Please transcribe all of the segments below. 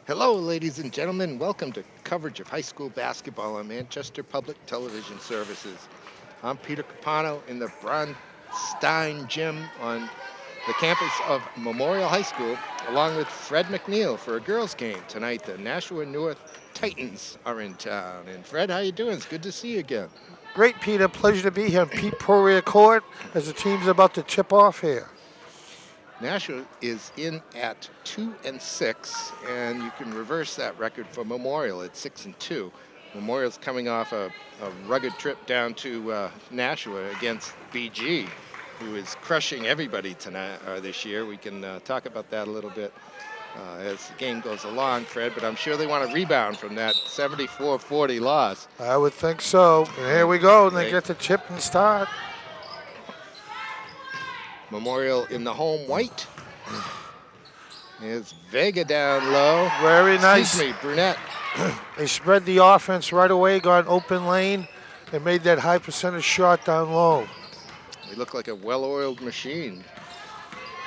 Hello, ladies and gentlemen. Welcome to coverage of high school basketball on Manchester Public Television Services. I'm Peter Capano in the Bronstein Gym on the campus of Memorial High School, along with Fred McNeil for a girls' game tonight. The Nashua North Titans are in town. And Fred, how you doing? It's good to see you again. Great, Peter. Pleasure to be here on Pete Poirier Court as the team's about to tip off here. Nashua is in at 2-6, and you can reverse that record for Memorial at 6-2. Memorial's coming off a rugged trip down to Nashua against BG, who is crushing everybody tonight this year. We can talk about that a little bit as the game goes along, Fred, but I'm sure they want to rebound from that 74-40 loss. I would think so. And here we go, and they get the tip and start. Memorial in the home white. Is Vega down low. Very nice. Excuse me, Brunette. They spread the offense right away, got an open lane, and made that high percentage shot down low. They look like a well-oiled machine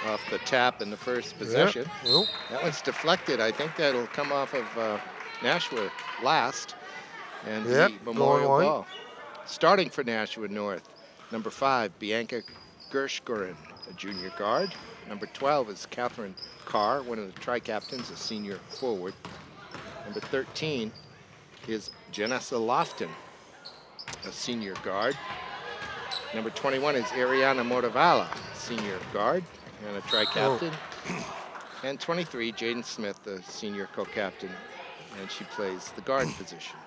off the tap in the first possession. Yep. That one's deflected. I think that'll come off of Nashua last. And the Memorial ball. Starting for Nashua North, number 5, Bianca Gershgorin, a junior guard. Number 12 is Catherine Carr, one of the tri-captains, a senior forward. Number 13 is Janessa Lofton, a senior guard. Number 21 is Ariana Mortavala, senior guard and a tri-captain. And 23, Jaden Smith, the senior co-captain, and she plays the guard position.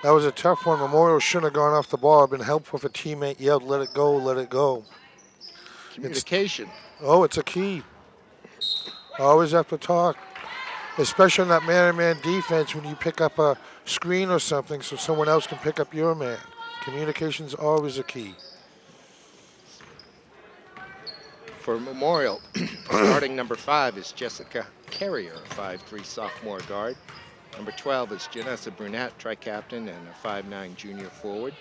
That was a tough one. Memorial shouldn't have gone off the ball. Been helpful if a teammate yelled, "Let it go, let it go." Communication. It's a key. Always have to talk, especially in that man-to-man defense when you pick up a screen or something so someone else can pick up your man. Communication's always a key. For Memorial, starting number 5 is Jessica Carrier, a 5'3" sophomore guard. Number 12 is Janessa Brunette, tri-captain and a 5'9" junior forward.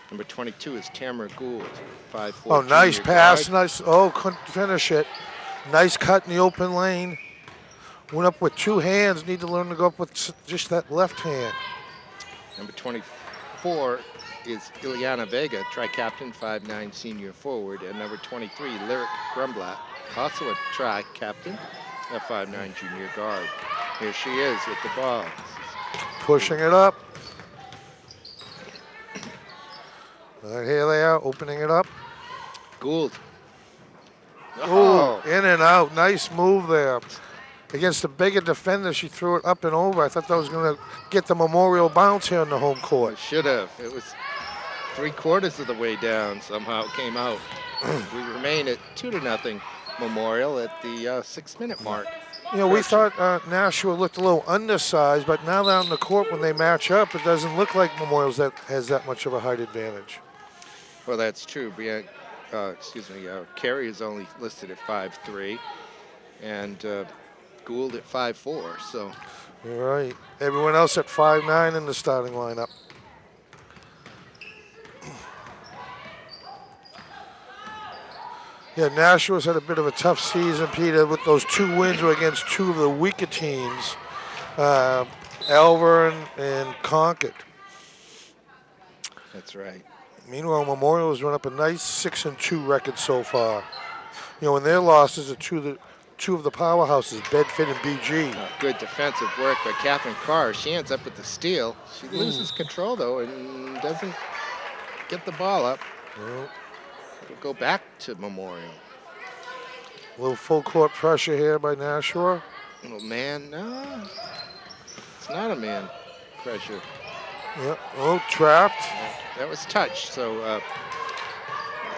Number 22 is Tamara Gould, 5'4". Oh, nice pass, guard. nice. Oh, couldn't finish it. Nice cut in the open lane. Went up with 2 hands. Need to learn to go up with just that left hand. Number 24 is Ileana Vega, tri-captain, 5'9" senior forward. And number 23, Lyric Grumblatt, also a tri-captain, a 5'9" junior guard. Here she is with the ball. Pushing it up. Right, here they are, opening it up. Gould. Oh, in and out. Nice move there. Against the bigger defender, she threw it up and over. I thought that was going to get the Memorial bounce here in the home court. It should have. It was 3/4 of the way down. Somehow it came out. We remain at 2-0 Memorial at the 6-minute mark. You know, we thought Nashua looked a little undersized, but now down the court when they match up, it doesn't look like Memorial's has that much of a height advantage. Well, that's true. Carey is only listed at 5'3", and Gould at 5'4". So. All right. Everyone else at 5'9" in the starting lineup. Yeah, Nashua's had a bit of a tough season, Peter, with those 2 wins were against 2 of the weaker teams, Alvern and Concord. That's right. Meanwhile, Memorial has run up a nice 6-2 record so far. You know, and their losses are two of the powerhouses, Bedford and BG. Good defensive work by Catherine Carr. She ends up with the steal. She loses control, though, and doesn't get the ball up. Well, it'll go back to Memorial. A little full court pressure here by Nashua. Oh, man, no. It's not a man pressure. Yeah, oh, trapped. That was touched, so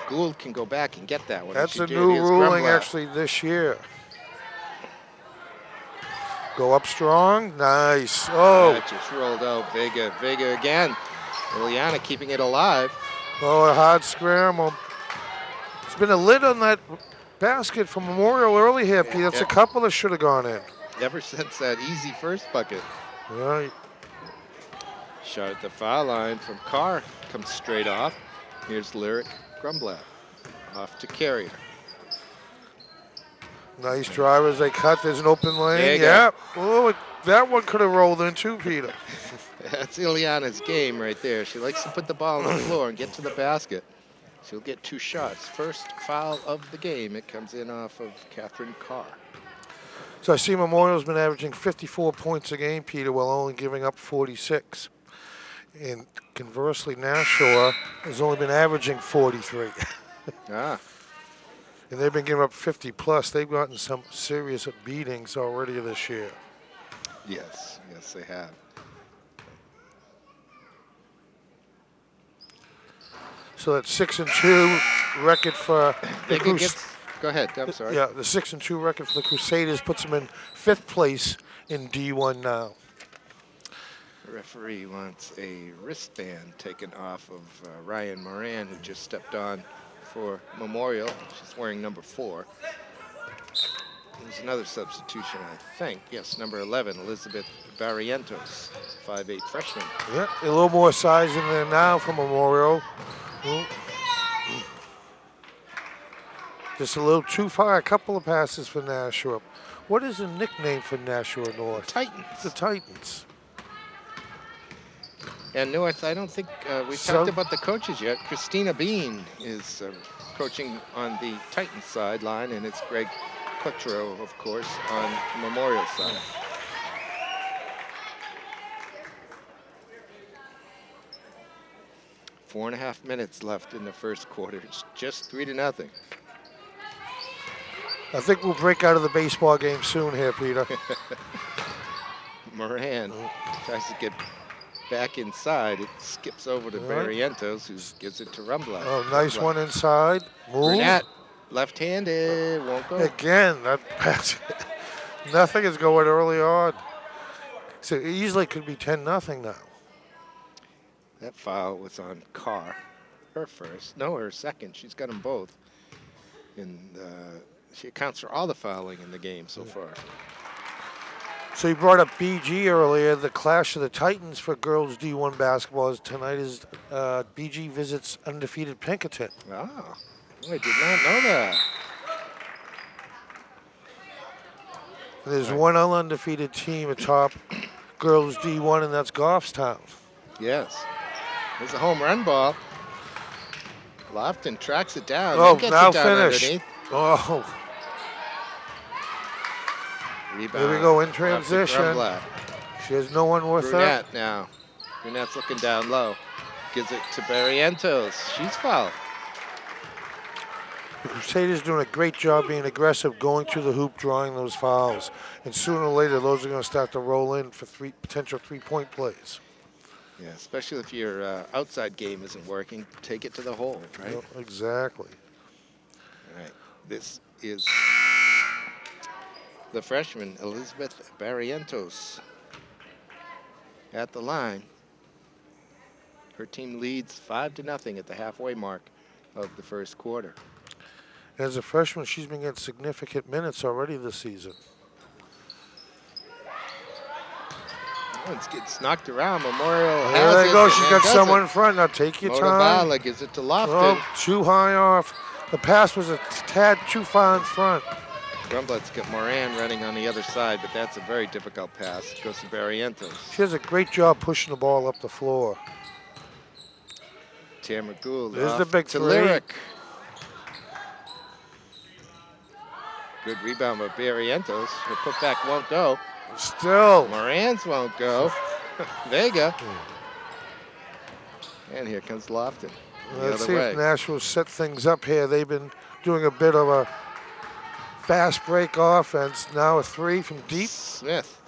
Gould can go back and get that one. That's a new ruling actually this year. Go up strong, nice. Oh. That just rolled out, Vega again. Ileana keeping it alive. Oh, a hard scramble. There's been a lid on that basket from Memorial early here, Pete. That's a couple that should have gone in. Ever since that easy first bucket. Right. Shot at the foul line from Carr comes straight off. Here's Lyric Grumblatt off to Carrier. Nice drive as they cut. There's an open lane. Yeah. Oh, that one could have rolled in too, Peter. That's Ileana's game right there. She likes to put the ball on the floor and get to the basket. She'll get 2 shots. First foul of the game. It comes in off of Catherine Carr. So I see Memorial's been averaging 54 points a game, Peter, while only giving up 46. And conversely, Nashua has only been averaging 43. Ah. And they've been giving up 50 plus. They've gotten some serious beatings already this year. Yes, they have. So that 6-2 record for the Go ahead, I'm sorry. Yeah, the 6-2 record for the Crusaders puts them in 5th place in D1 now. The referee wants a wristband taken off of Ryan Moran, who just stepped on for Memorial. She's wearing number 4. There's another substitution, I think. Yes, number 11, Elizabeth Barrientos, 5'8" freshman. Yeah, a little more size in there now for Memorial. Just a little too far. A couple of passes for Nashua. What is the nickname for Nashua North? Titans. The Titans. And North, I don't think we've talked about the coaches yet. Christina Bean is coaching on the Titans sideline, and it's Greg Cotro, of course, on Memorial side. Four and a half minutes left in the first quarter. It's just 3-0. I think we'll break out of the baseball game soon here, Peter. Moran tries to get back inside. It skips over to Barrientos, who gives it to Rumblatt. Oh, nice one inside. Move. Burnett, left-handed, won't go. Again, that pass. Nothing is going early on. So it easily could be 10-0 now. That foul was on Carr. Her first. No, her second. She's got them both. And she accounts for all the fouling in the game so far. So you brought up BG earlier. The clash of the Titans for girls D1 basketball is tonight is BG visits undefeated Pinkerton. Oh, I did not know that. There's one undefeated team atop girls D1, and that's Goffstown. Yes. There's a home run ball. Lofton tracks it down. Oh, gets now it down finish. Underneath. Oh. Rebound. There we go in transition. She has no one with Brunette her. Now. Brunette's looking down low. Gives it to Barrientos. She's fouled. The Crusaders doing a great job being aggressive, going to the hoop, drawing those fouls. And sooner or later, those are going to start to roll in for potential three-point plays. Yeah, especially if your outside game isn't working, take it to the hole, right? Yep, exactly. All right. This is the freshman, Elizabeth Barrientos, at the line. Her team leads 5-0 at the halfway mark of the first quarter. As a freshman, she's been getting significant minutes already this season. It's knocked around. Memorial there you go. She's got someone in front. Now take your time. Motovala gives it to Lofton. Oh, too high off. The pass was a tad too far in front. Grumblett's got Moran running on the other side, but that's a very difficult pass. It goes to Barrientos. She does a great job pushing the ball up the floor. Tamara Gould. There's the big to three. Lyric. Good rebound by Barrientos. Her putback won't go. Still. Moran's won't go. Vega. And here comes Lofton. Let's see if Nashua set things up here. They've been doing a bit of a fast break offense. Now a three from deep. Smith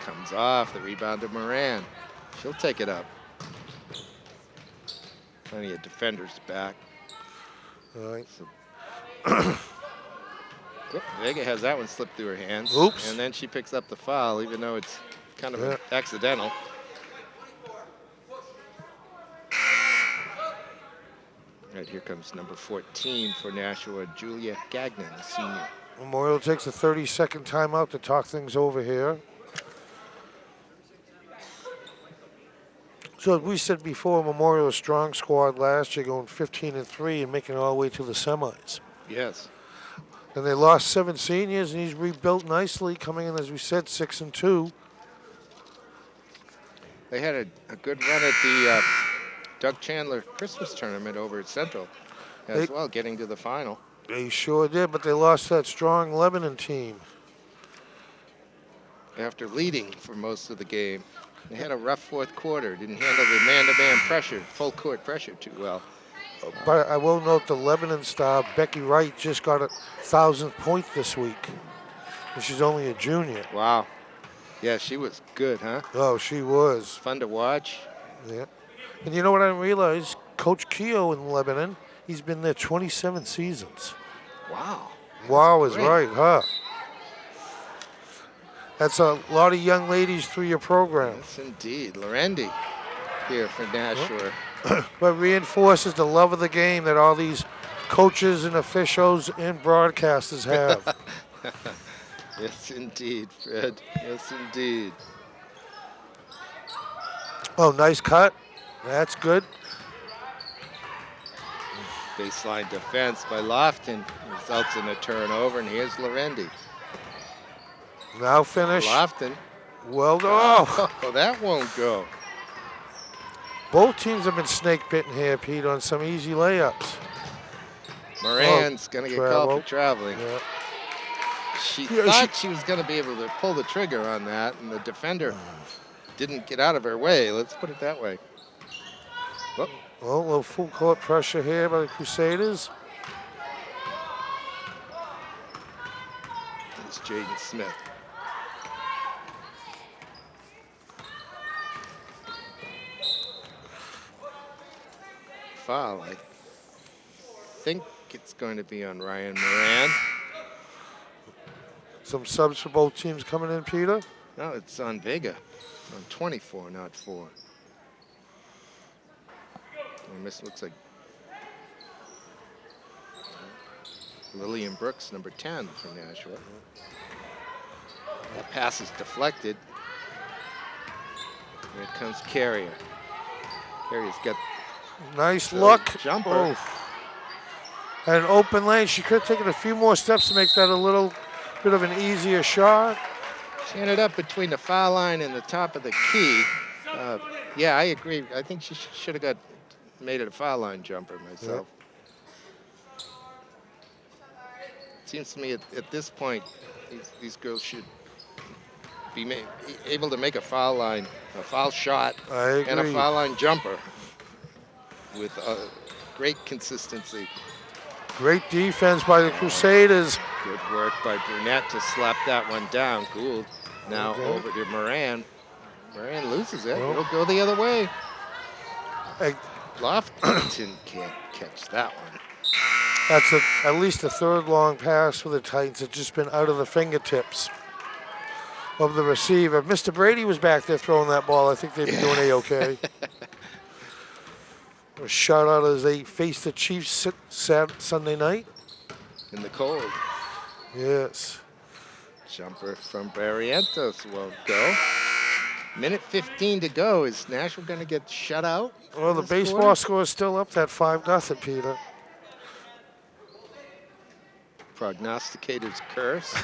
comes off. The rebound to Moran. She'll take it up. Plenty of defenders back. All right. So Vega has that one slip through her hands. Oops. And then she picks up the foul, even though it's kind of accidental. Right, here comes number 14 for Nashua, Julia Gagnon, a senior. Memorial takes a 30-second timeout to talk things over here. So as we said before, Memorial a strong squad last year, going 15-3 and making it all the way to the semis. Yes. And they lost 7 seniors, and he's rebuilt nicely, coming in, as we said, 6-2. They had a good run at the Doug Chandler Christmas tournament over at Central as well, getting to the final. They sure did, but they lost that strong Lebanon team. After leading for most of the game. They had a rough fourth quarter. Didn't handle the man-to-man pressure, full court pressure too well. But I will note the Lebanon star, Becky Wright, just got a 1,000th point this week. And she's only a junior. Wow. Yeah, she was good, huh? Oh, she was. Fun to watch. Yeah. And you know what I didn't realize? Coach Keogh in Lebanon, he's been there 27 seasons. Wow. Wow is right, huh? That's a lot of young ladies through your program. Yes, indeed. Lorendi here for Nashua. But reinforces the love of the game that all these coaches and officials and broadcasters have. Yes, indeed, Fred. Yes, indeed. Oh, nice cut. That's good. Baseline defense by Lofton results in a turnover, and here's Lorendi. Now finish. Lofton. Well done. Oh, that won't go. Both teams have been snake bitten here, Pete, on some easy layups. Moran's going to get called for traveling. Yeah. She thought she was going to be able to pull the trigger on that, and the defender didn't get out of her way. Let's put it that way. Whoop. Well, a little full court pressure here by the Crusaders. It's Jaden Smith. Foul. I think it's going to be on Ryan Moran. Some subs for both teams coming in, Peter. No, it's on Vega. On 24, not 4. And this looks like Lillian Brooks, number 10 from Nashua. That pass is deflected. Here comes Carrier. Carrier's got nice look. Jumper. Oh. And an open lane. She could have taken a few more steps to make that a little bit of an easier shot. She ended up between the foul line and the top of the key. Yeah, I agree. I think she should have made it a foul line jumper myself. Yep. Seems to me at this point, these girls should be able to make a foul shot, and a foul line jumper with great consistency. Great defense by the Crusaders. Good work by Brunette to slap that one down. Gould now over to Moran. Moran loses it. It'll go the other way. Lofton can't catch that one. That's at least a third long pass for the Titans. It's just been out of the fingertips of the receiver. If Mr. Brady was back there throwing that ball, I think they'd be doing A-okay. A shot out as they face the Chiefs Sunday night. In the cold. Yes. Jumper from Barrientos won't go. Minute 15 to go. Is Nashua going to get shut out? Well, the baseball score is still up, that 5-0, Peter. Prognosticator's curse.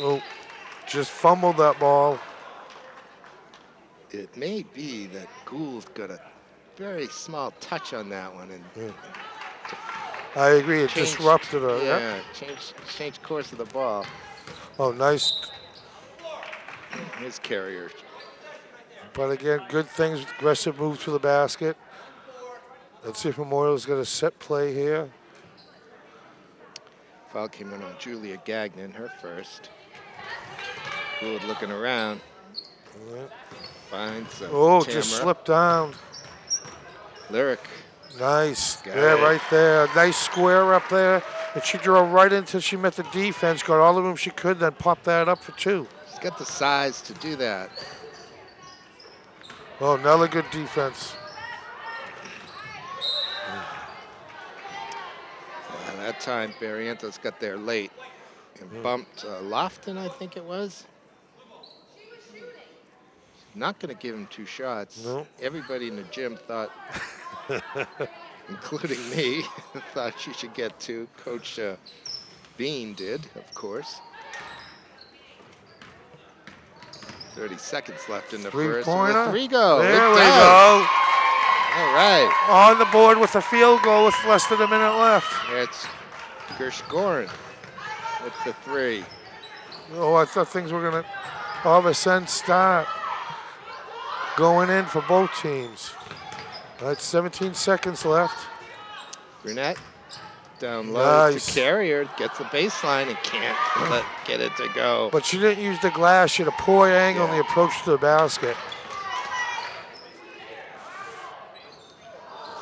Oh, just fumbled that ball. It may be that Gould got a very small touch on that one. And I agree, it disrupted her. Yeah, changed course of the ball. Oh, nice. His Carrier. But again, good things, aggressive move to the basket. Let's see if Memorial's got a set play here. Foul came in on Julia Gagnon, her first. Gould looking around. Finds Tamara. Just slipped down. Lyric. Nice. Right there. Nice square up there. And she drove right until she met the defense, got all the room she could, then popped that up for 2. She's got the size to do that. Oh, another good defense. That time, Barrientos got there late and bumped Lofton, I think it was. not going to give him 2 shots. No. Everybody in the gym thought, including me, thought she should get 2. Coach Bean did, of course. 30 seconds left in the first. Will 3 go? There we go. All right. On the board with a field goal with less than a minute left. It's Gershgorin with the 3. Oh, I thought things were going to all of a sudden start going in for both teams. All right, 17 seconds left. Brunette down low Nice. to Carrier, gets the baseline and can't get it to go. But she didn't use the glass. She had a poor angle on the approach to the basket.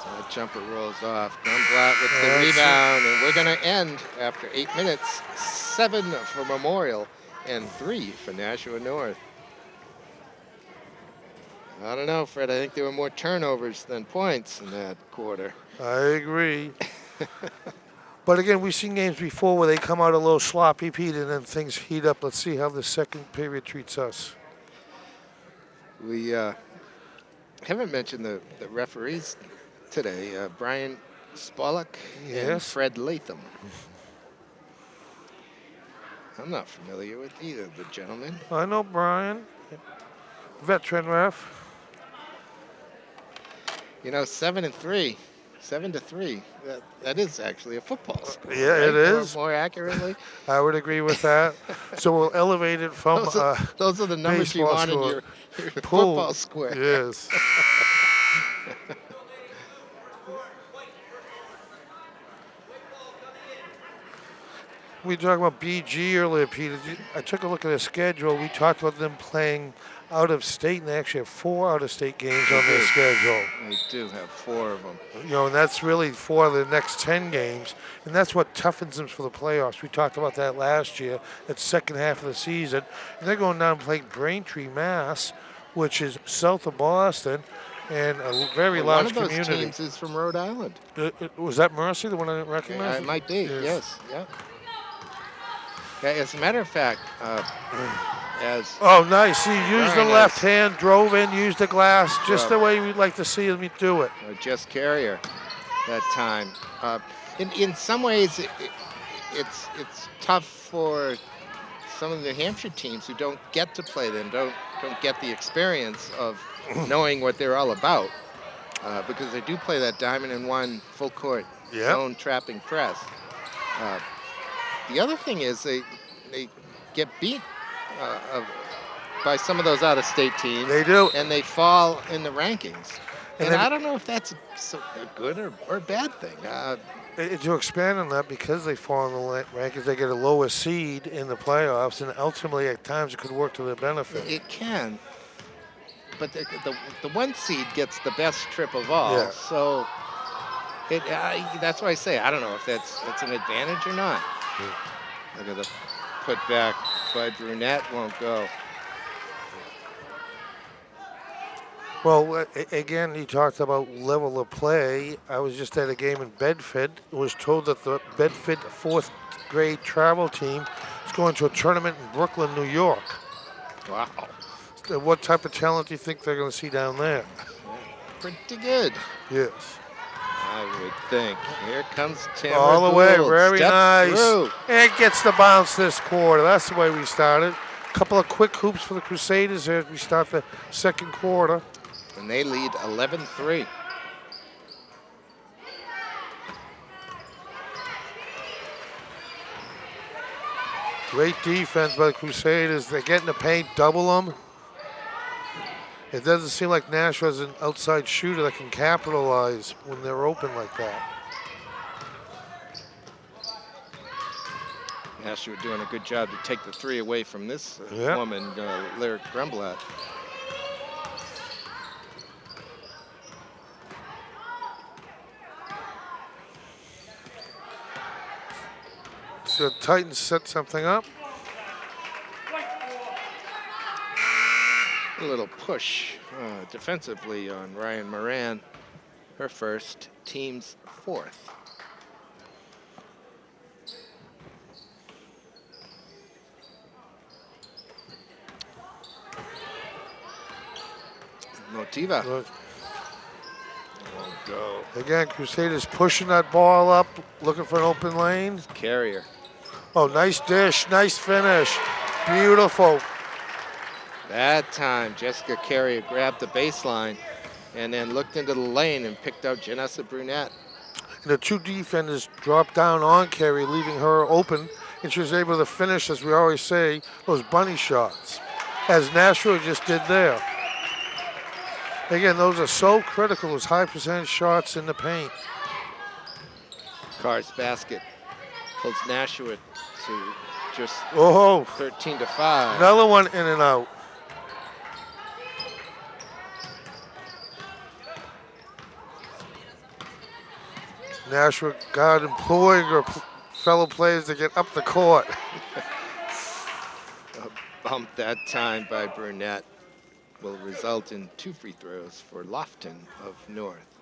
So the jumper rolls off. Grumblatt with the rebound, and we're going to end after 8 minutes. 7 for Memorial and 3 for Nashua North. I don't know, Fred. I think there were more turnovers than points in that quarter. I agree. But again, we've seen games before where they come out a little sloppy, Pete, and then things heat up. Let's see how the second period treats us. We haven't mentioned the referees today. Brian Spollock and Fred Latham. I'm not familiar with either of the gentlemen. I know Brian, veteran ref. You know, 7-3. 7-3. That is actually a football score. Yeah, right? it is. More accurately. I would agree with that. So we'll elevate it from those are the numbers you want in your football square. Yes. We talked about BG earlier, Peter. I took a look at the schedule. We talked about them playing out of state, and they actually have 4 out-of-state games on their schedule. They do have 4 of them. You know, and that's really 4 of the next 10 games, and that's what toughens them for the playoffs. We talked about that last year, that second half of the season. And they're going down and playing Braintree, Mass, which is south of Boston, and a very large community. One of those teams is from Rhode Island. Was that Mercy, the one I didn't recognize? It might be, yes. Yeah. As a matter of fact, oh, nice. He used the left hand, drove in, used the glass, just the way we'd like to see him do it. Just Carrier that time. In some ways, it's tough for some of the New Hampshire teams who don't get to play them, don't get the experience of knowing what they're all about, because they do play that diamond and one full court zone trapping press. The other thing is they get beat by some of those out-of-state teams. They do. And they fall in the rankings. And I don't know if that's a good or a bad thing. To expand on that, because they fall in the rankings, they get a lower seed in the playoffs, and ultimately at times it could work to their benefit. It can. But the 1 seed gets the best trip of all. Yeah. So that's why I say I don't know if that's an advantage or not. Look at the put back by Brunette, won't go. Well, again, he talked about level of play. I was just at a game in Bedford. I was told that the Bedford 4th grade travel team is going to a tournament in Brooklyn, New York. Wow. What type of talent do you think they're going to see down there? Pretty good. Yes. I would think. Here comes Tim. All the way, very nice. Through. And gets the bounce this quarter. That's the way we started. A couple of quick hoops for the Crusaders here as we start the second quarter. And they lead 11-3. Great defense by the Crusaders. They're getting the paint, double them. It doesn't seem like Nashua is an outside shooter that can capitalize when they're open like that. Nashua doing a good job to take the 3 away from this woman, Lyric Grumblatt. So Titans set something up. A little push defensively on Ryan Moran. Her first, team's 4th. Motiva. Won't go. Again, Crusaders pushing that ball up, looking for an open lane. Carrier. Oh, nice dish, nice finish. Beautiful. That time, Jessica Carrier grabbed the baseline and then looked into the lane and picked out Janessa Brunette. And the two defenders dropped down on Carey, leaving her open, and she was able to finish, as we always say, those bunny shots, as Nashua just did there. Again, those are so critical, those high percentage shots in the paint. Carr's basket pulls Nashua to just 13-5. Another one in and out. Nashua guard employing her fellow players to get up the court. A bump that time by Brunette will result in 2 free throws for Lofton of North.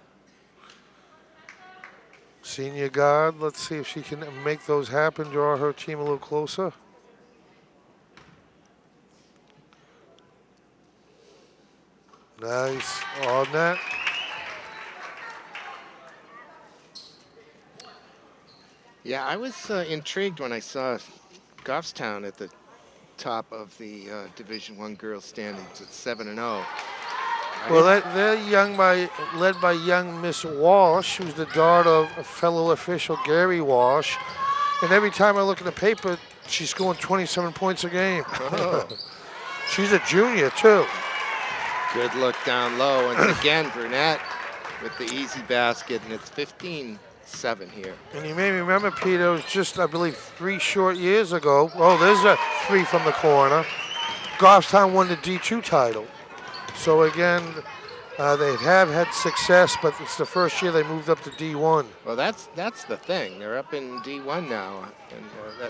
Senior guard, let's see if she can make those happen, draw her team a little closer. Nice on that. Yeah, I was intrigued when I saw Goffstown at the top of the Division I girls standings at 7-0. Well, they're led by young Miss Walsh, who's the daughter of a fellow official, Gary Walsh. And every time I look at the paper, she's scoring 27 points a game. Oh. She's a junior, too. Good look down low. And again, Brunette with the easy basket, and it's 15-7 here. And you may remember, Peter, it was just, I believe, 3 short years ago. Oh, there's a 3 from the corner. Goffstown won the D2 title. So again, they have had success, but it's the first year they moved up to D1. Well, that's the thing. They're up in D1 now, and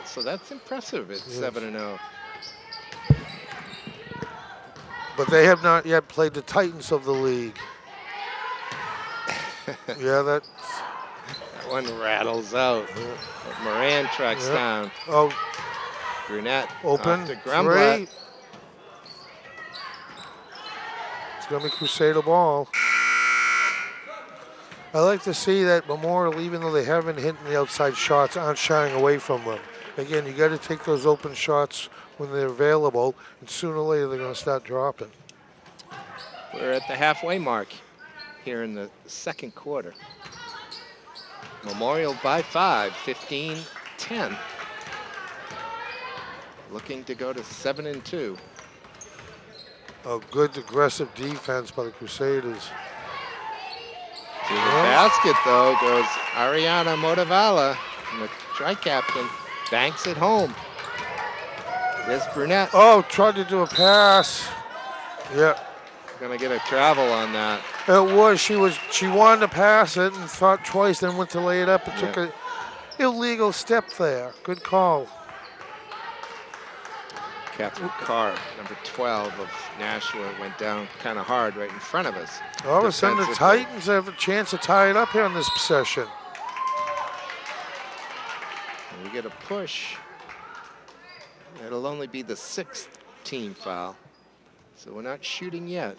so that's impressive at 7-0. But they have not yet played the Titans of the league. Yeah, that one rattles out. Moran tracks down. Oh, Brunette open to Grumblatt. It's going to be Crusader ball. I like to see that Memorial, even though they haven't hit the outside shots, aren't shying away from them. Again, you got to take those open shots when they're available, and sooner or later they're going to start dropping. We're at the halfway mark here in the second quarter. Memorial by 5, 15-10. Looking to go to 7-2. Oh, good aggressive defense by the Crusaders. To the basket, though, goes Ariana Motivala, the tri-captain, banks it home. There's Brunette. Oh, tried to do a pass. Yeah. Gonna get a travel on that. It was. She wanted to pass it and thought twice, then went to lay it up and took an illegal step there. Good call. Catherine Carr, number 12 of Nashua, went down kind of hard right in front of us. All of a sudden, the Titans have a chance to tie it up here in this possession. And we get a push. It'll only be the 6th team foul, so we're not shooting yet.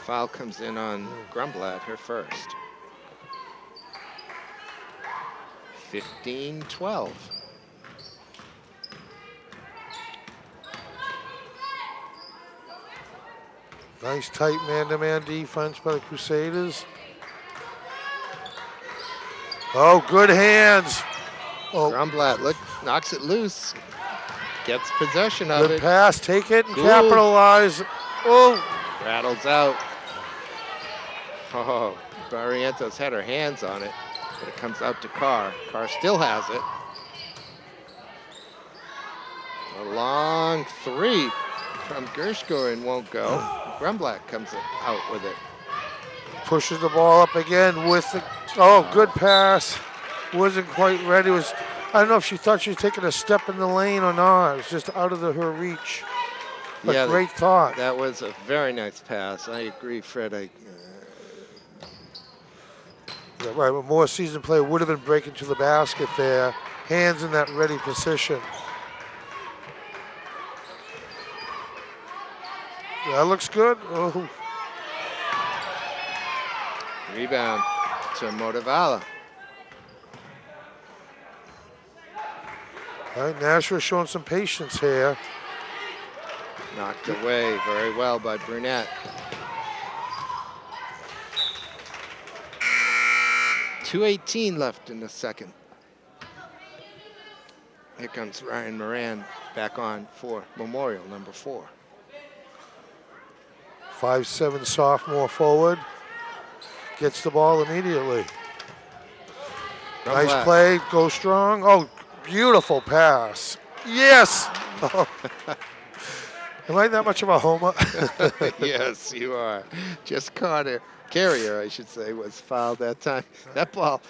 Foul comes in on Grumblatt, her first. 15-12. Nice tight man-to-man defense by the Crusaders. Oh, good hands. Oh. Grumblatt knocks it loose. Gets possession of it. Good pass, take it and capitalize. Oh. Rattles out. Oh, Barrientos had her hands on it, but it comes out to Carr. Carr still has it. A long 3 from Gershko and won't go. Grumblatt comes out with it. Pushes the ball up again with the, good pass. Wasn't quite ready. I don't know if she thought she was taking a step in the lane or not. It was just out of her reach. But great thought. That was a very nice pass. I agree, Fred. Yeah, right, but more seasoned player would have been breaking to the basket there. Hands in that ready position. That looks good. Oh. Rebound to Motivala. All right, Nashua showing some patience here. Knocked away very well by Brunette. 2:18 left in the second. Here comes Ryan Moran back on for Memorial, number 4. 5'7" sophomore forward. Gets the ball immediately. Nice play, go strong. Oh, beautiful pass. Yes! Oh. Am I that much of a homer? Yes, you are. Just caught it. Carrier, I should say, was fouled that time. That ball,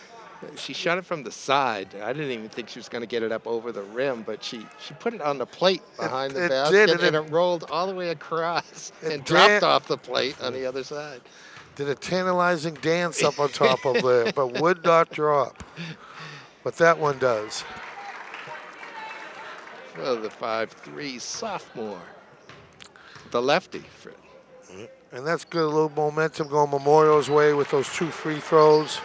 she shot it from the side. I didn't even think she was going to get it up over the rim, but she put it on the plate behind the basket, and it rolled all the way across and dropped off the plate on the other side. Did a tantalizing dance up on top of there, but would not drop. But that one does. Well, the 5'3" sophomore. The lefty. And that's good, a little momentum going Memorial's way with those 2 free throws.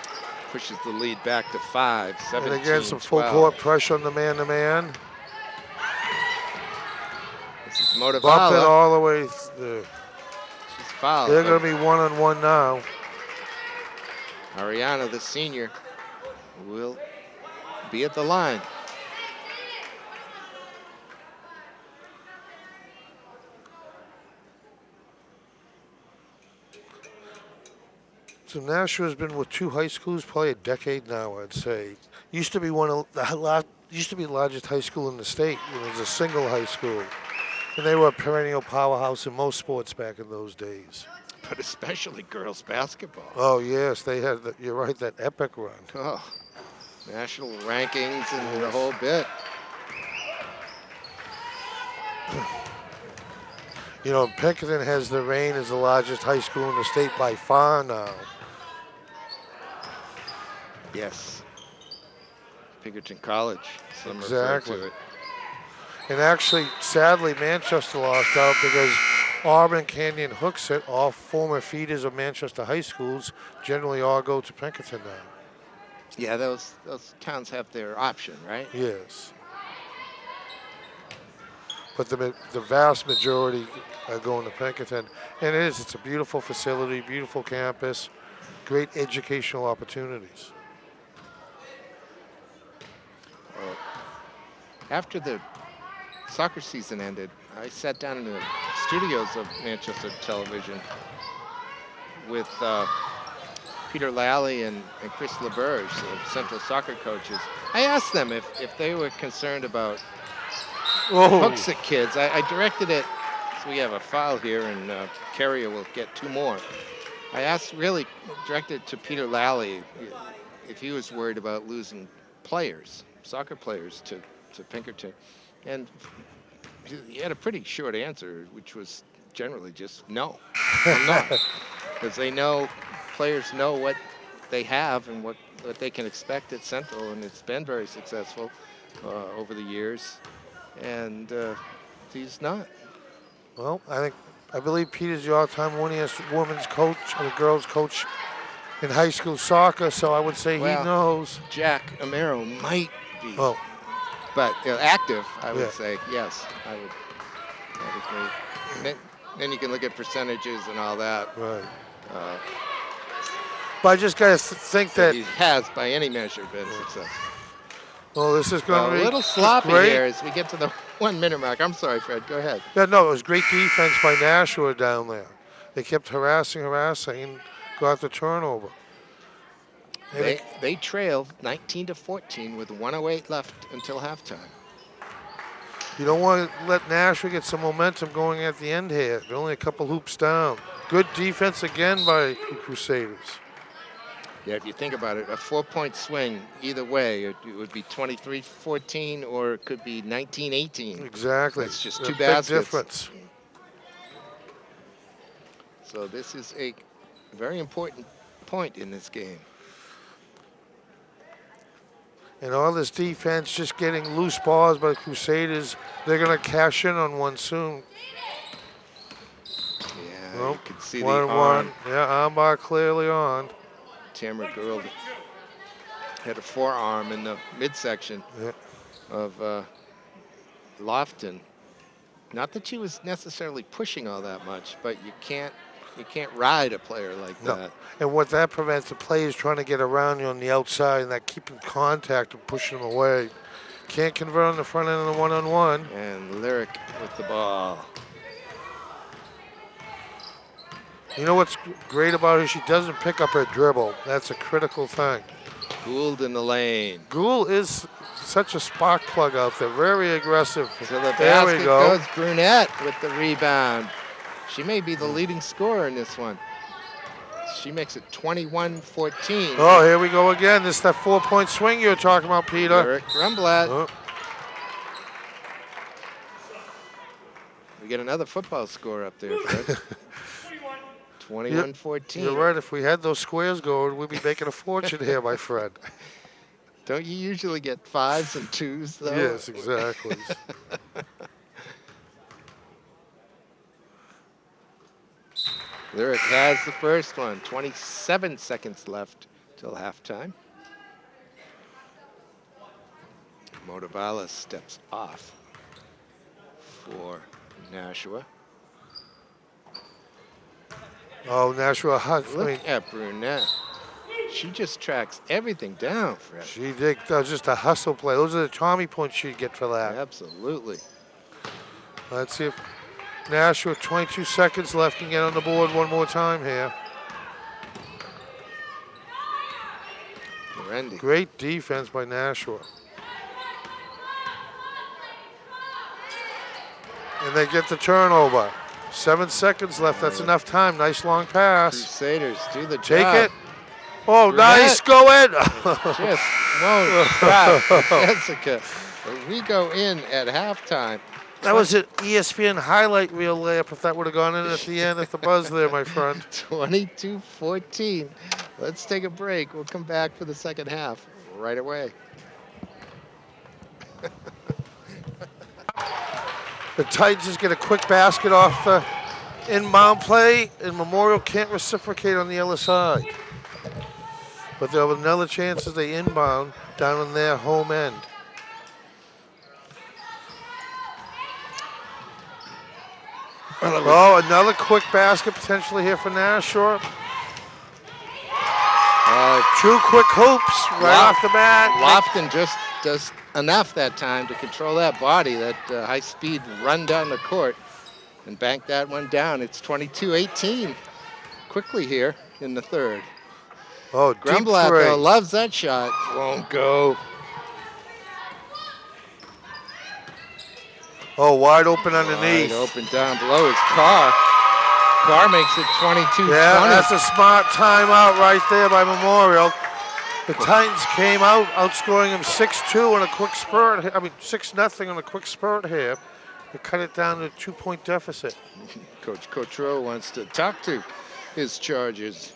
Pushes the lead back to 5, 17, and again, some 12. full court pressure on the man-to-man. This is Motivala. Bump it all the way through. She's fouled. They're going to be one-on-one now. Ariana, the senior, will be at the line. So Nashua has been with 2 high schools probably a decade now, I'd say. Used to be the largest high school in the state. It was a single high school. And they were a perennial powerhouse in most sports back in those days. But especially girls basketball. Oh, yes, they had, you're right, that epic run. Oh, national rankings and the whole bit. You know, Pinkerton has the reign as the largest high school in the state by far now. Yes. Pinkerton College. Some exactly. refer to it. And actually, sadly, Manchester lost out because Auburn, Canyon, Hooksett, all former feeders of Manchester high schools, generally all go to Pinkerton now. Yeah, those towns have their option, right? Yes. But the vast majority are going to Pinkerton. And it's a beautiful facility, beautiful campus, great educational opportunities. After the soccer season ended, I sat down in the studios of Manchester Television with Peter Lally and Chris LeBurge, the Central soccer coaches. I asked them if they were concerned about Hooksett kids. I directed it, so we have a file here, and Carrier will get 2 more. I asked, really directed to Peter Lally if he was worried about losing players, soccer players, to Pinkerton. And he had a pretty short answer, which was generally just no. I'm not. Because players know what they have and what they can expect at Central, and it's been very successful over the years. And he's not. Well, I believe Peter's the all-time winningest women's coach, or girls coach in high school soccer, so I would say he knows. Jack Amaro might be. Oh. But active, I would say, yes, I would agree. Then you can look at percentages and all that. Right. But I just got to think that he has, by any measure, been successful. Well, this is going to be a little sloppy here as we get to the 1 minute mark. I'm sorry, Fred. Go ahead. Yeah, no, it was great defense by Nashua down there. They kept harassing, and got the turnover. They trailed 19-14 with 1:08 left until halftime. You don't want to let Nashua get some momentum going at the end here. They're only a couple hoops down. Good defense again by the Crusaders. Yeah, if you think about it, a 4-point swing either way, it would be 23-14 or it could be 19-18. Exactly. It's just 2 baskets. Big difference. So this is a very important point in this game. And all this defense just getting loose balls by the Crusaders. They're going to cash in on one soon. You can see the 1-1. arm. Yeah, armbar clearly on. Tamara Gould had a forearm in the midsection of Lofton. Not that she was necessarily pushing all that much, but you can't ride a player like that. And what that prevents, the players trying to get around you on the outside and that keeping contact and pushing them away. Can't convert on the front end of the one-on-one. And Lyric with the ball. You know what's great about her? She doesn't pick up her dribble. That's a critical thing. Gould in the lane. Gould is such a spark plug out there. Very aggressive. So the basket goes Brunette with the rebound. She may be the leading scorer in this one. She makes it 21-14. Oh, here we go again. This is that 4-point swing you were talking about, Peter. Eric Grumblatt. Oh. We get another football score up there, Fred. 21-14. You're right. If we had those squares going, we'd be making a fortune here, my friend. Don't you usually get 5s and 2s, though? Yes, exactly. Lyric has the first one. 27 seconds left till halftime. Motivalis steps off for Nashua. Oh, Nashua. Look at Brunette. She just tracks everything down, Fred. She did. That was just a hustle play. Those are the Tommy points she'd get for that. Absolutely. Let's see if Nashua, 22 seconds left, can get on the board one more time here. Randy. Great defense by Nashua. And they get the turnover. 7 seconds left. That's enough time. Nice long pass. Crusaders do the Take job. it. Oh, nice. Go in. Just won't stop, Jessica. We go in at halftime. That was an ESPN highlight reel layup if that would have gone in at the end at the buzz there, my friend. 22-14. Let's take a break. We'll come back for the second half right away. The Titans just get a quick basket off the inbound play, and Memorial can't reciprocate on the other side. But they'll have another chance as they inbound down on their home end. Oh, another quick basket potentially here for Nashua. 2 quick hoops right off the bat. Lofton just does enough that time to control that body, that high-speed run down the court, and bank that one down. It's 22-18 quickly here in the third. Oh, Grumblatt, though, loves that shot. Won't go. Oh, wide open underneath. Wide open down below is Carr. Carr makes it 22-20. Yeah, that's a smart timeout right there by Memorial. The Titans came out, outscoring them 6-2 on a quick spurt. 6-0 on a quick spurt here. They cut it down to a 2-point deficit. Coach Cotreau wants to talk to his Chargers.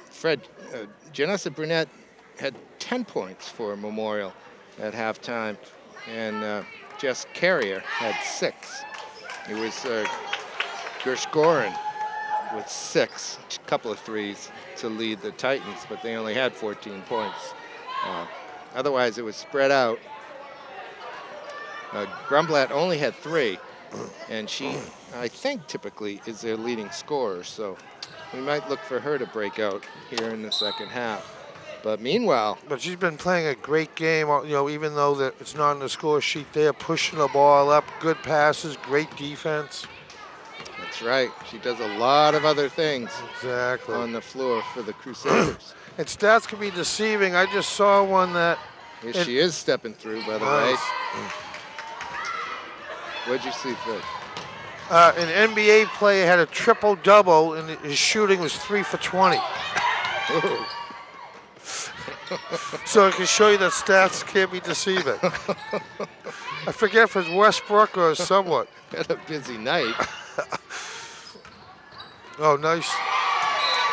Fred, Janessa Brunette had 10 points for Memorial at halftime, and Jess Carrier had 6. It was Gershgorin with 6, a couple of threes to lead the Titans, but they only had 14 points. Otherwise, it was spread out. Grumblatt only had 3, and she, I think, typically is their leading scorer, so we might look for her to break out here in the second half. But meanwhile... But she's been playing a great game, even though it's not on the score sheet. They're pushing the ball up, good passes, great defense. That's right. She does a lot of other things on the floor for the Crusaders. And stats can be deceiving. I just saw one that... Yes, she is stepping through, by the way. What'd you see, Fred? An NBA player had a triple-double, and his shooting was 3 for 20. So I can show you that stats can't be deceiving. I forget if it's Westbrook or someone. Had a busy night. Oh, nice.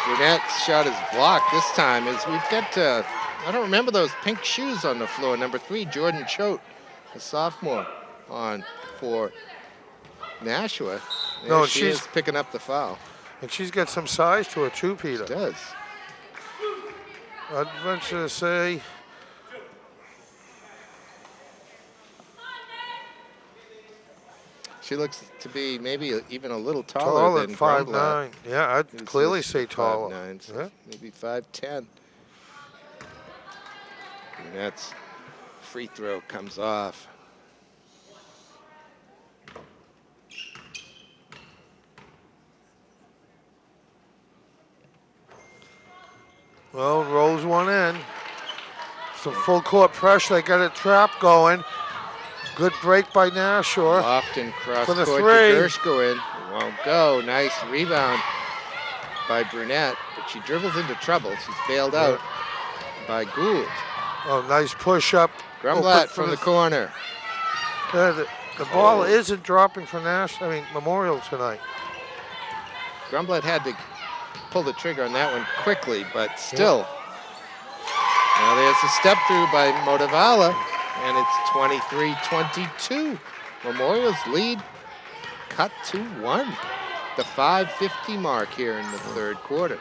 Brunette's shot is blocked this time. As we've got, I don't remember those pink shoes on the floor. Number 3, Jordan Choate, a sophomore, on for Nashua. There No, she is picking up the foul. And she's got some size to her too, Peter. She does. I'd venture to say she looks to be maybe even a little taller than 5'9". Yeah, I'd clearly say taller. 5'9", so maybe 5'10". And that's free throw comes off. Well, rolls one in. Some full court pressure. They got a trap going. Good break by Nashua. Lofton cross for the court three. to Gershwin. Won't go. Nice rebound by Brunette, but she dribbles into trouble. She's bailed out by Gould. Oh, nice push up. Grumblatt from the corner. The ball isn't dropping for Memorial tonight. Grumblatt had to pull the trigger on that one quickly, but still. Now there's a step through by Motivala, and it's 23-22. Memorial's lead cut to 1. The 5:50 mark here in the third quarter.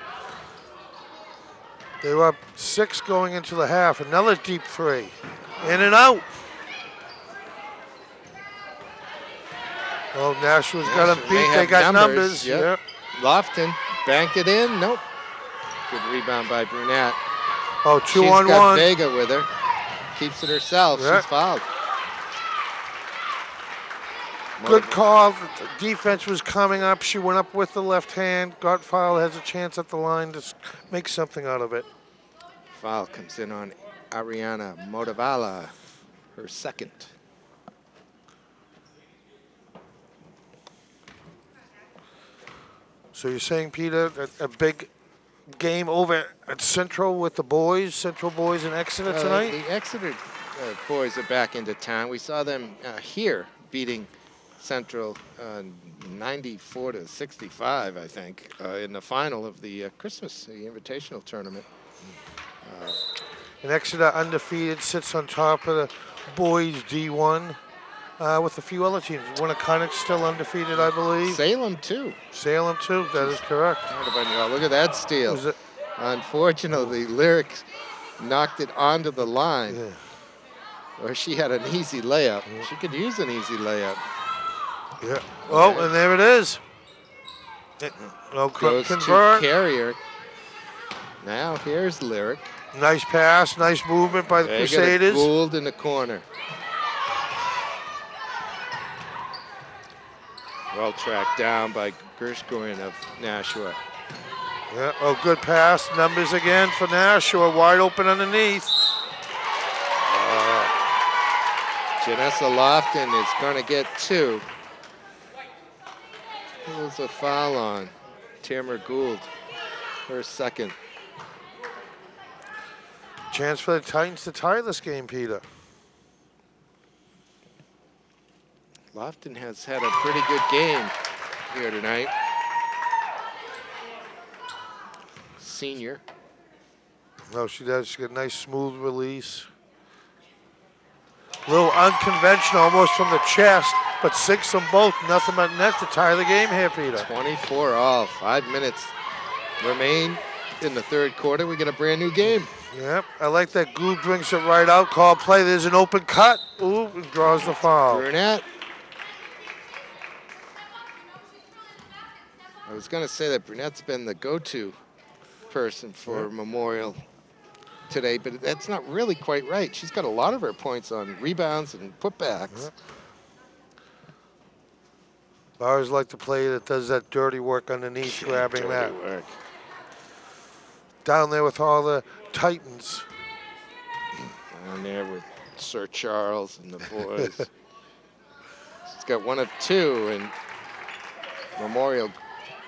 They were up 6 going into the half. Another deep three. In and out. Oh, Nashua's got them beat. They got numbers. Yep. Lofton, bank it in. Nope. Good rebound by Brunette. Oh, 2 on 1. She's got Vega with her. Keeps it herself. Yep. She's fouled. Good call. The defense was coming up. She went up with the left hand. Got foul. Has a chance at the line to make something out of it. Foul comes in on Ariana Motivala, her second. So you're saying, Peter, a big game over at Central with the boys, Central boys in Exeter tonight? The Exeter boys are back into town. We saw them here beating Central 94-65, I think, in the final of the the Invitational Tournament. And Exeter undefeated, sits on top of the boys D1 with a few other teams. Winnicott still undefeated, I believe. Salem, too. Salem, too. That is correct. Look at that steal. Unfortunately, Lyric knocked it onto the line. Yeah. Or she had an easy layup. Yeah. She could use an easy layup. Yeah. Oh, and there it is. Goes to Carrier. Now here's Lyric. Nice pass, nice movement by the Crusaders. Gould in the corner. Well tracked down by Gershwin of Nashua. Yeah. Oh, good pass. Numbers again for Nashua. Wide open underneath. Janessa Lofton is going to get 2. There's a foul on Tamara Gould, her second. Chance for the Titans to tie this game, Peter. Lofton has had a pretty good game here tonight. Senior. No, she does. She got a nice smooth release. A little unconventional, almost from the chest, but 6 on both. Nothing but net to tie the game here, Peter. 24 all. 5 minutes remain in the third quarter. We get a brand new game. Yep, I like that Gould brings it right out. Call play. There's an open cut. Ooh, and draws the foul. Brunette. I was going to say that Brunette's been the go-to person for Memorial today, but that's not really quite right. She's got a lot of her points on rebounds and putbacks. Yep. I always like to play that does that dirty work underneath, grabbing that. Work. Down there with all the Titans. Down there with Sir Charles and the boys. She's got 1 of 2, and Memorial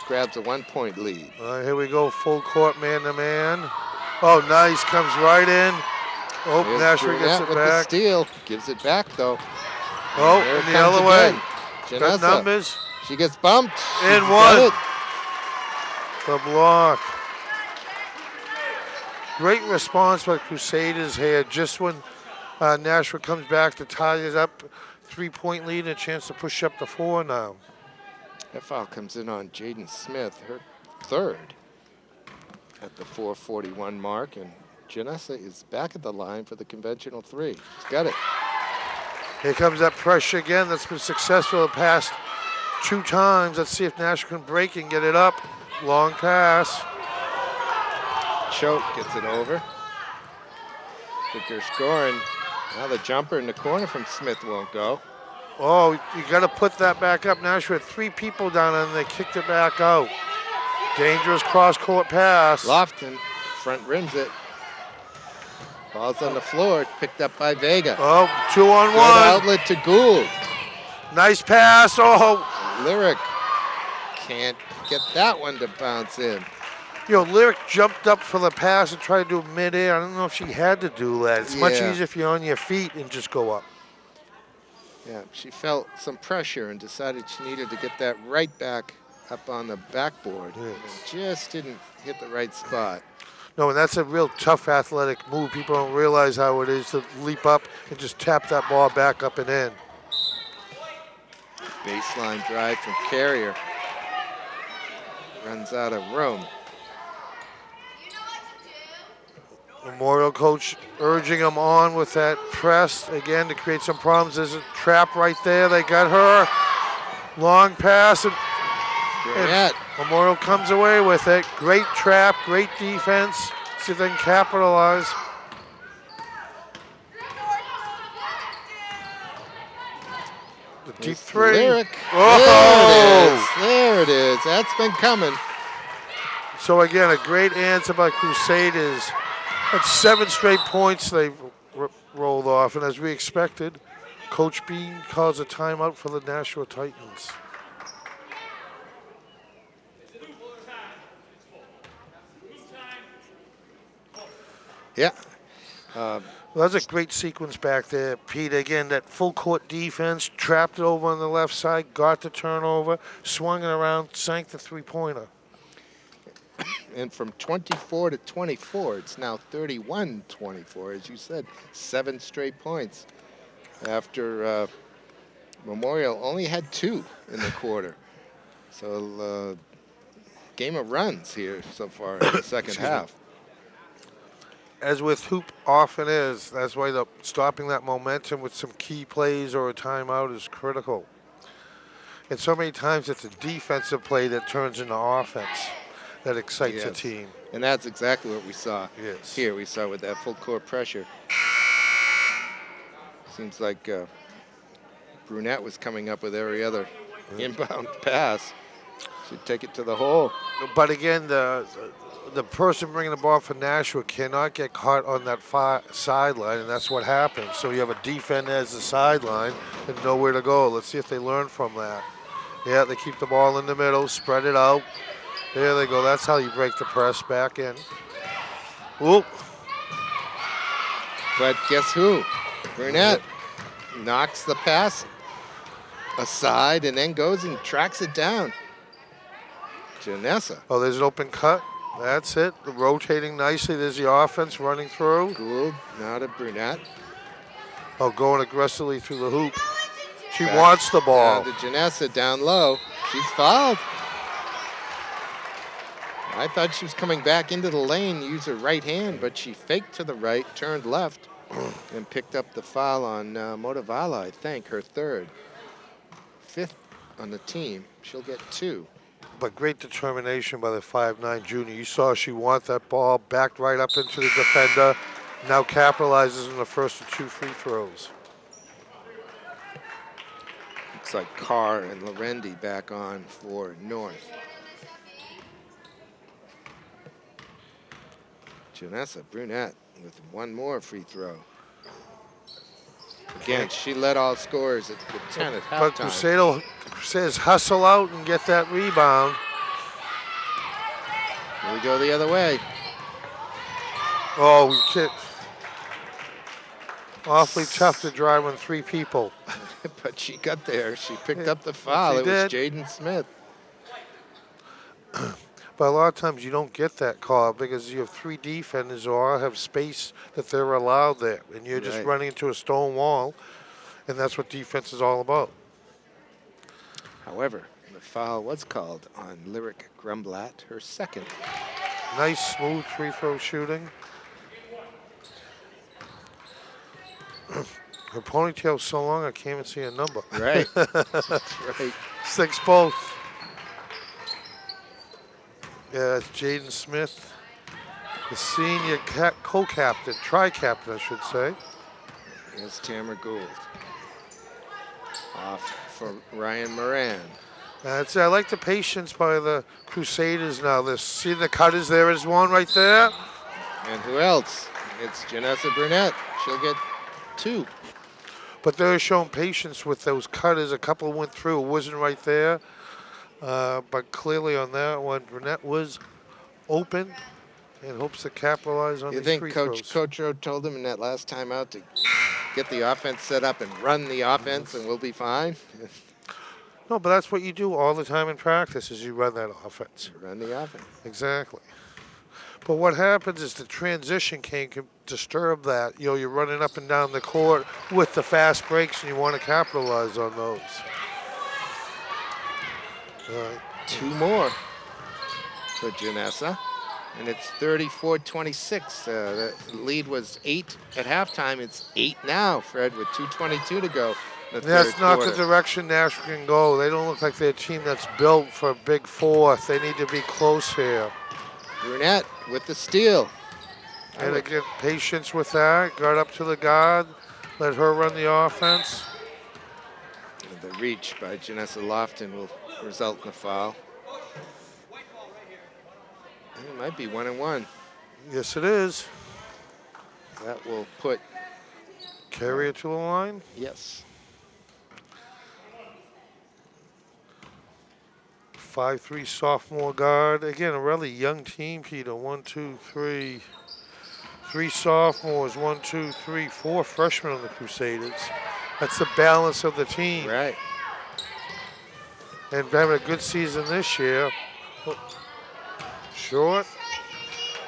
grabs a 1-point lead. All right, here we go, full court man-to-man. Oh, nice, comes right in. Oh, Nashua gets it with back. The steal, gives it back though. Oh, and the other way. Janessa. Got numbers. She gets bumped. In 1. The block. Great response by Crusaders here. Just when Nashua comes back to tie it up, 3-point lead and a chance to push up to 4 now. That foul comes in on Jaden Smith, her third at the 4:41 mark, and Janessa is back at the line for the conventional three. He's got it. Here comes that pressure again. That's been successful the past 2 times. Let's see if Nashua can break and get it up. Long pass. Choke gets it over. Quicker scoring. Now the jumper in the corner from Smith won't go. Oh, you got to put that back up. Nashua had 3 people down and they kicked it back out. Dangerous cross-court pass. Lofton front rims it. Ball's on the floor, picked up by Vega. Oh, 2-on-1. Good outlet to Gould. Nice pass. Oh. Lyric can't get that one to bounce in. Lyric jumped up for the pass and tried to do it midair. I don't know if she had to do that. It's much easier if you're on your feet and just go up. Yeah, she felt some pressure and decided she needed to get that right back up on the backboard. Yes. And just didn't hit the right spot. No, and that's a real tough athletic move. People don't realize how it is to leap up and just tap that ball back up and in. Baseline drive from Carrier. Runs out of room. Memorial coach urging them on with that press again to create some problems. There's a trap right there. They got her. Long pass. And Memorial comes away with it. Great trap, great defense. See if they can capitalize. The deep three. Lyric. Oh! There it is. That's been coming. So again, a great answer by Crusaders. That's 7 straight points they've rolled off. And as we expected, Coach Bean calls a timeout for the Nashua Titans. Yeah. Well, that's a great sequence back there, Pete. Again, that full court defense, trapped it over on the left side, got the turnover, swung it around, sank the 3-pointer. And from 24 to 24, it's now 31-24. As you said, 7 straight points after Memorial only had 2 in the quarter. So game of runs here so far in the second half. As with hoop often is, that's why stopping that momentum with some key plays or a timeout is critical. And so many times it's a defensive play that turns into offense that excites a team. And that's exactly what we saw Yes. here. We saw with that full court pressure. Seems like Brunette was coming up with every other inbound pass. Should take it to the hole. But again, the person bringing the ball for Nashua cannot get caught on that far sideline, and that's what happens. So you have a defender as the sideline and nowhere to go. Let's see if they learn from that. Yeah, they keep the ball in the middle, spread it out. There they go. That's how you break the press back in. Whoop. But guess who? Brunette knocks the pass aside and then goes and tracks it down. Janessa. Oh, there's an open cut. That's it. Rotating nicely. There's the offense running through. Gould, now to Brunette. Oh, going aggressively through the hoop. She wants the ball. Now to Janessa down low. She's fouled. I thought she was coming back into the lane, use her right hand, but she faked to the right, turned left, and picked up the foul on Motivala, I think, her third. 5th on the team. She'll get 2. But great determination by the 5'9" junior. You saw she want that ball, backed right up into the defender, now capitalizes on the first of 2 free throws. Looks like Carr and Lorendi back on for North. Janessa Brunette with 1 more free throw. Again, she led all scorers at the 10 at halftime. But Crusaders hustle out and get that rebound. Here we go the other way. Oh, we kicked. Awfully tough to drive on 3 people. But she got there. She picked up the foul. It was Jaden Smith. But a lot of times you don't get that call because you have 3 defenders who all have space that they're allowed there. And you're just running into a stone wall, and that's what defense is all about. However, a foul was called on Lyric Grumblatt, her second. Nice, smooth free throw shooting. Her ponytail's so long I can't even see a number. Right. That's right. 6 both. Yeah, it's Jaden Smith, the senior co-captain, tri-captain, I should say. Here's Tamara Gould. Off for Ryan Moran. I like the patience by the Crusaders now. See the cutters, there is one right there. And who else? It's Janessa Burnett. She'll get 2. But they're showing patience with those cutters. A couple went through. It wasn't right there. But clearly on that one, Burnett was open and hopes to capitalize on these free throws. You think Coach O told him in that last time out to get the offense set up and run the offense and we'll be fine? No, but that's what you do all the time in practice is you run that offense. Run the offense. Exactly. But what happens is the transition can disturb that. You know, you're running up and down the court with the fast breaks and you want to capitalize on those. 2 more for Janessa. And it's 34-26. The lead was 8 at halftime. It's 8 now, Fred, with 2:22 to go. That's not the direction Nashua can go. They don't look like they're a team that's built for a big fourth. They need to be close here. Burnett with the steal. And again, patience with that. Guard up to the guard. Let her run the offense. And the reach by Janessa Lofton will result in a foul. It might be 1-1. Yes, it is. That will put Carrier to the line. Yes. 5'3" sophomore guard. Again, a really young team, Peter. 1, 2, 3. 3 sophomores. 1, 2, 3, 4 freshmen on the Crusaders. That's the balance of the team. Right. And having a good season this year. Short.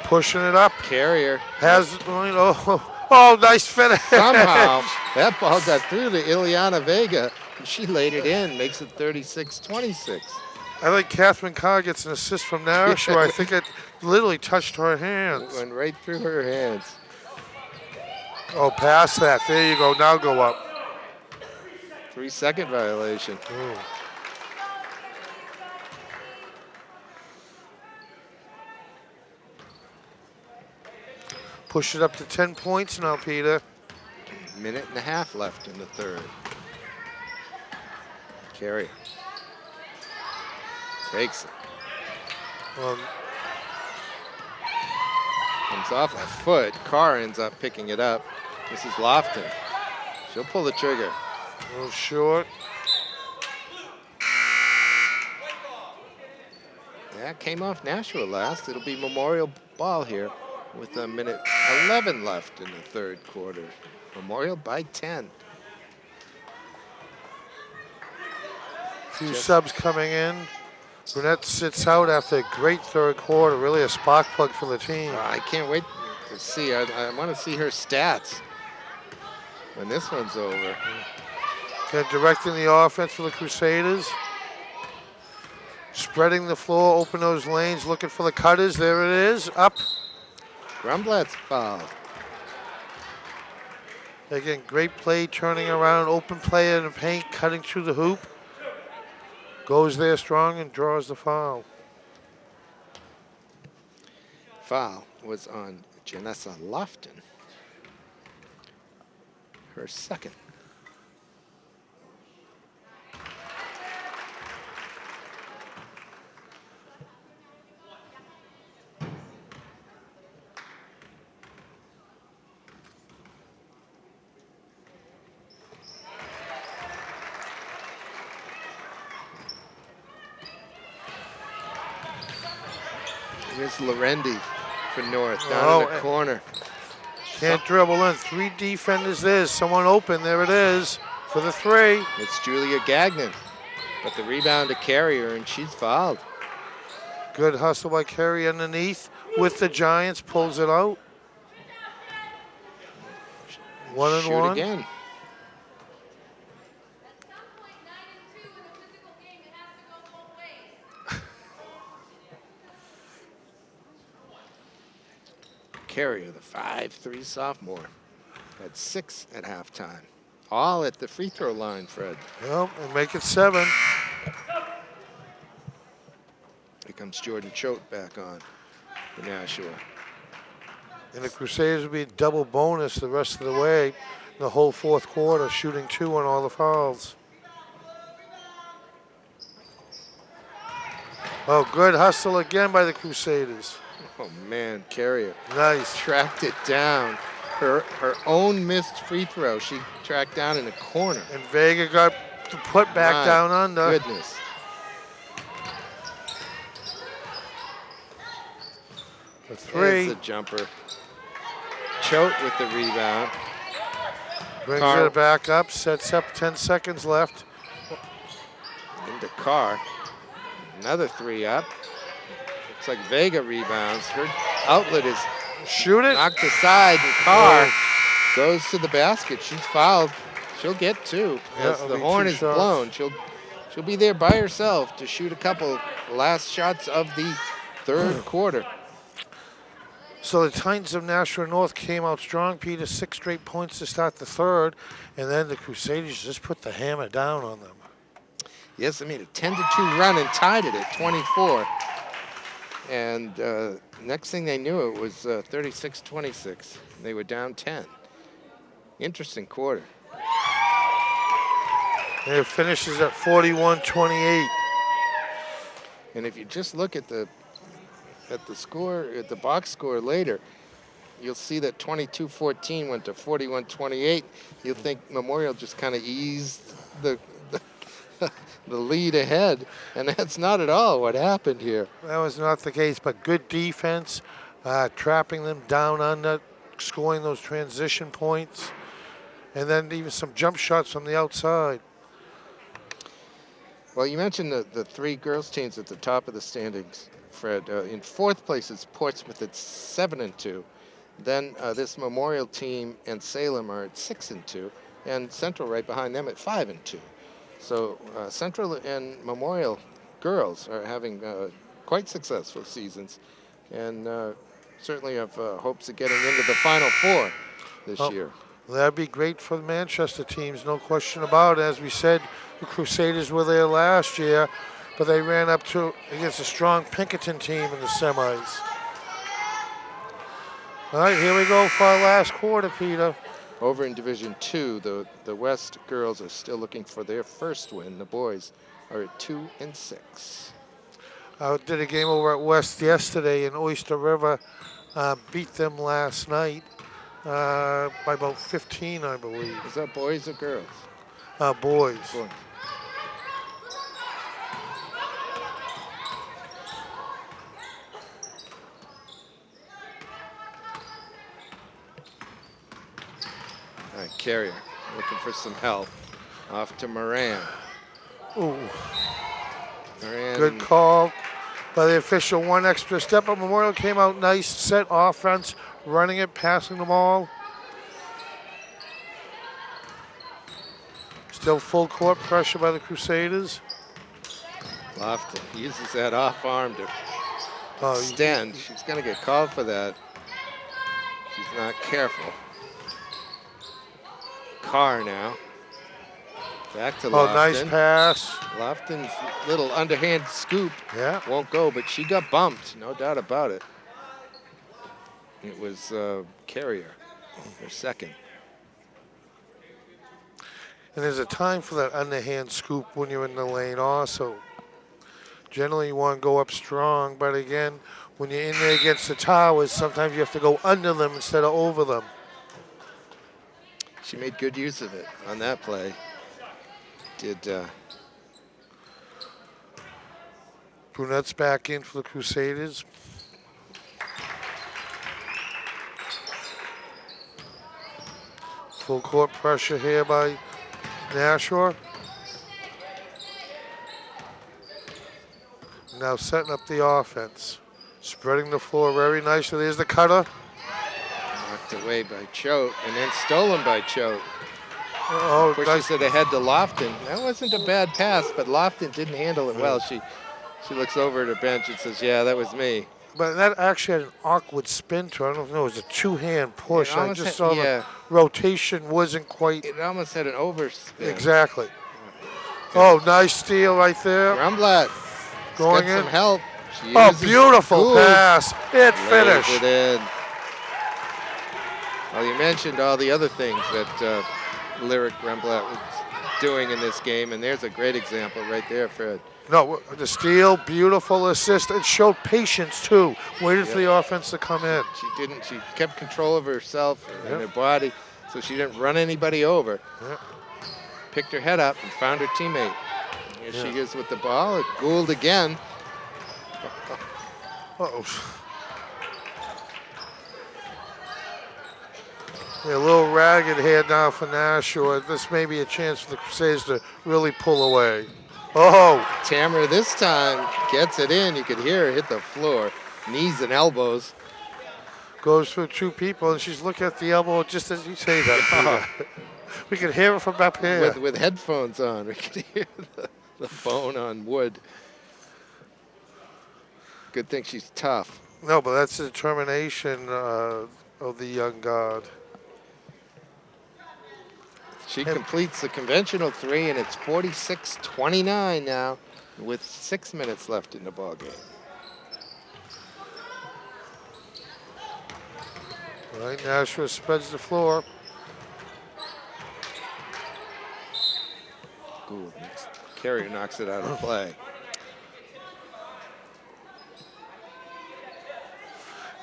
Pushing it up. Carrier. Has it going. Oh, nice finish. Somehow, that ball got through to Ileana Vega. And she laid it in. Makes it 36-26. I think Catherine Carr gets an assist from Nashua. I think it literally touched her hands. It went right through her hands. Oh, past that. There you go. Now go up. 3-second violation. Ooh. Push it up to 10 points now, Peter. Minute and a half left in the third. Carrier. Takes it. Comes off a foot. Carr ends up picking it up. This is Lofton. She'll pull the trigger. A little short. That came off Nashua last. It'll be Memorial ball here with a minute 11 left in the third quarter. Memorial by 10. Few subs coming in. Burnett sits out after a great third quarter. Really a spark plug for the team. I can't wait to see. I want to see her stats when this one's over. They're directing the offense for the Crusaders. Spreading the floor, open those lanes, looking for the cutters. There it is, up. Grumblatt's fouled. Again, great play, turning around, open play in the paint, cutting through the hoop. Goes there strong and draws the foul. Foul was on Janessa Lofton. Her second. Here's Lorendi for North, down in the corner. Can't dribble in. 3 defenders there. Someone open. There it is for the 3. It's Julia Gagnon. But the rebound to Carrier, and she's fouled. Good hustle by Carey underneath with the Giants. Pulls it out. 1 and 1. Shoot again. Carrier, the 5'3" sophomore, had 6 at halftime. All at the free throw line, Fred. Well, and make it 7. Here comes Jordan Choate back on for Nashua. And the Crusaders will be double bonus the rest of the way, the whole fourth quarter, shooting 2 on all the fouls. Oh, good hustle again by the Crusaders. Oh, man, Carrier. Nice. Tracked it down. Her own missed free throw, she tracked down in the corner. And Vega got put back down under. Goodness. A 3. There's the jumper. Choate with the rebound. Brings it back up, sets up, 10 seconds left. Into Carr. Another 3 up. Looks like Vega rebounds. Her outlet is knocked aside, and Carr goes to the basket. She's fouled. She'll get 2. Yeah, As the horn is blown, she'll be there by herself to shoot a couple last shots of the third quarter. So the Titans of Nashua North came out strong, Peter, 6 straight points to start the third, and then the Crusaders just put the hammer down on them. Yes, I mean, a 10-2 run and tied it at 24. And next thing they knew, it was 36-26. They were down 10. Interesting quarter. And it finishes at 41-28. And if you just look at the score, at the box score later, you'll see that 22-14 went to 41-28. You'll think Memorial just kind of eased the lead ahead, and that's not at all what happened here. That was not the case, but good defense, trapping them down under, scoring those transition points, and then even some jump shots from the outside. Well, you mentioned the 3 girls teams at the top of the standings, Fred. In 4th place is Portsmouth at 7-2. Then this Memorial team and Salem are at 6-2, and Central right behind them at 5-2. So Central and Memorial girls are having quite successful seasons, and certainly have hopes of getting into the Final Four this year. That'd be great for the Manchester teams, no question about it. As we said, the Crusaders were there last year, but they ran up against a strong Pinkerton team in the semis. All right, here we go for our last quarter, Peter. Over in Division 2, the West girls are still looking for their first win. The boys are at 2-6. I did a game over at West yesterday, and Oyster River beat them last night by about 15, I believe. Is that boys or girls? Boys. Boys. All right, Carrier looking for some help. Off to Moran. Ooh. Moran. Good call by the official. 1 extra step, but Memorial came out nice, set offense, running it, passing the ball. Still full court pressure by the Crusaders. Lofton uses that off arm to extend. She's going to get called for that. She's not careful. Carr now. Back to Lofton. Oh, nice pass. Lofton's little underhand scoop won't go, but she got bumped, no doubt about it. It was Carrier, her second. And there's a time for that underhand scoop when you're in the lane also. Generally, you want to go up strong, but again, when you're in there against the towers, sometimes you have to go under them instead of over them. She made good use of it on that play. Brunette's back in for the Crusaders. Full court pressure here by Nashua. Now setting up the offense. Spreading the floor very nicely. There's the cutter. Knocked away by Choate and then stolen by Choate. Oh, pushes it ahead to Lofton. That wasn't a bad pass, but Lofton didn't handle it well. She looks over at her bench and says, yeah, that was me. But that actually had an awkward spin to it. I don't know. It was a two-hand push. I just saw the rotation wasn't quite. It almost had an overspin. Exactly. Oh, nice steal right there. Grumblatt going in. Some help. Oh, beautiful pass. It finished. It in. Well, you mentioned all the other things that Lyric Grumblatt was doing in this game, and there's a great example right there, Fred. No, the steal, beautiful assist. It showed patience, too. Waited for the offense to come in. She kept control of herself and her body, so she didn't run anybody over. Picked her head up and found her teammate. Here she is with the ball. Gould again. Uh-oh. Yeah, a little ragged here now for Nashua. This may be a chance for the Crusaders to really pull away. Oh! Tamara this time gets it in. You could hear her hit the floor. Knees and elbows. Goes through two people, and she's looking at the elbow just as you say that. We could hear it from up here. With headphones on, we could hear the bone on wood. Good thing she's tough. No, but that's the determination of the young guard. She completes the conventional three, and it's 46-29 now with 6 minutes left in the ball game. All right, Nashua spreads the floor. Gould, Carrier knocks it out of play.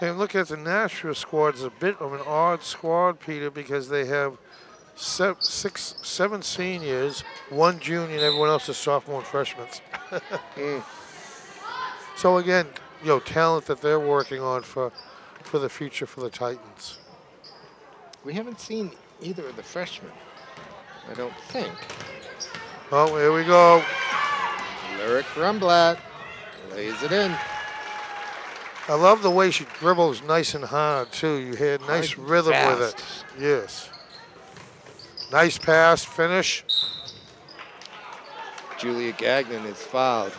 And look at the Nashua squad. It's a bit of an odd squad, Peter, because they have 7 seniors, 1 junior, and everyone else is sophomore and freshmen. So again, talent that they're working on for the future for the Titans. We haven't seen either of the freshmen, I don't think. Oh, here we go. Lyric Grumblatt lays it in. I love the way she dribbles nice and hard, too. You had nice rhythm with it. Yes. Nice pass, finish. Julia Gagnon is fouled.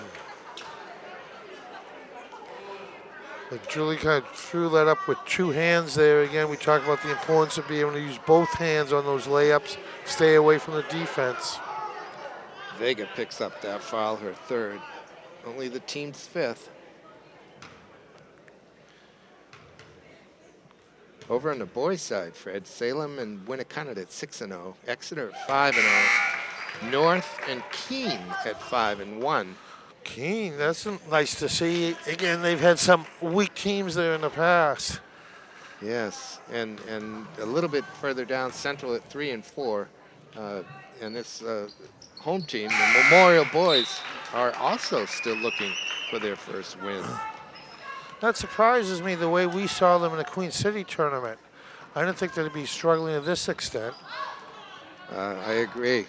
But Julie kind of threw that up with 2 hands there. Again, we talked about the importance of being able to use both hands on those layups, stay away from the defense. Vega picks up that foul, her 3rd. Only the team's 5th. Over on the boys' side, Fred, Salem and Winnicott at 6-0, Exeter at 5-0, North and Keene at 5-1. Keene, that's nice to see. Again, they've had some weak teams there in the past. Yes, and a little bit further down, Central at 3-4, and this home team, the Memorial Boys, are also still looking for their first win. That surprises me the way we saw them in the Queen City tournament. I didn't think they'd be struggling to this extent. I agree.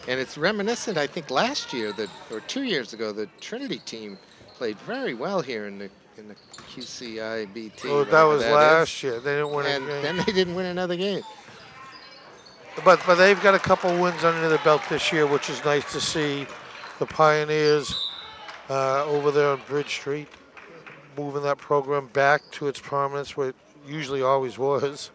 And it's reminiscent, I think, last year or 2 years ago, the Trinity team played very well here in the QCIB team. Oh, that was last year. They didn't win a game. And then they didn't win another game. But they've got a couple wins under their belt this year, which is nice to see. The Pioneers over there on Bridge Street, moving that program back to its prominence where it usually always was.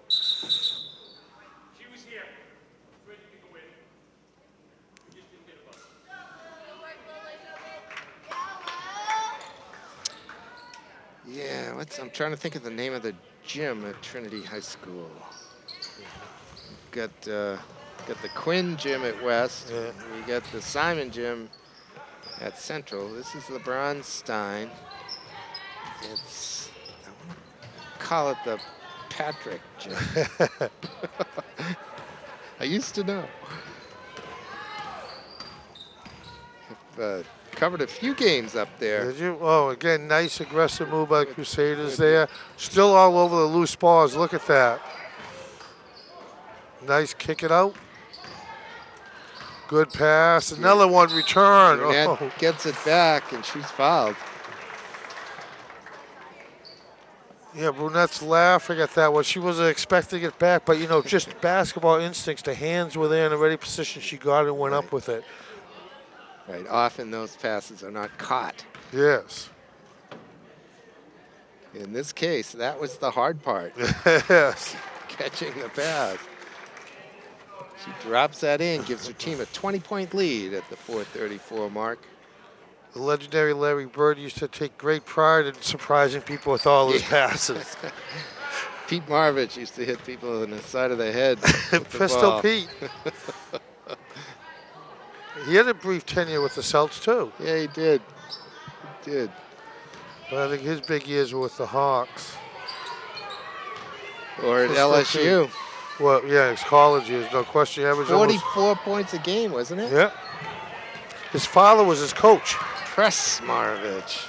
Yeah, I'm trying to think of the name of the gym at Trinity High School. Got the Quinn gym at West. Yeah. We got the Simon gym at Central. This is LeBron Stein. I want to call it the Patrick gym. I used to know. I've covered a few games up there. Did you? Oh, again, nice aggressive move by the Crusaders there. Still all over the loose balls. Look at that. Nice kick it out. Good pass. Another one return. Burnett gets it back, and she's fouled. Yeah, Brunett's laughing at that one. She wasn't expecting it back, but, just basketball instincts. The hands were there in the ready position. She got it and went up with it. Right. Often those passes are not caught. Yes. In this case, that was the hard part. Yes. Catching the pass. She drops that in, gives her team a 20-point lead at the 4:34 mark. The legendary Larry Bird used to take great pride in surprising people with all his passes. Pete Maravich used to hit people in the side of the head with the Pistol ball. Pete. He had a brief tenure with the Celts, too. Yeah, he did. He did. But I think his big years were with the Hawks. Or at LSU. Pete. Well, yeah, his college years, no question. 44 points a game, wasn't it? Yeah. His father was his coach. Press Maravich.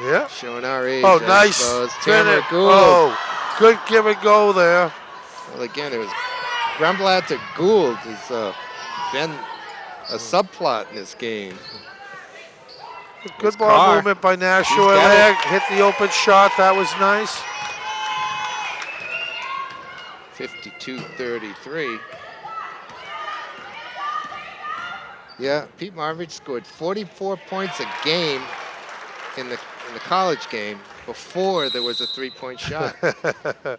Yeah. Showing our age. Oh, nice. Tamara Gould. Oh, good give and go there. Well, again, it was Grumblatt to Gould has been a subplot in this game. Good ball movement by Nashua there. Hit the open shot. That was nice. 52-33. Yeah, Pete Maravich scored 44 points a game in the college game before there was a three-point shot. I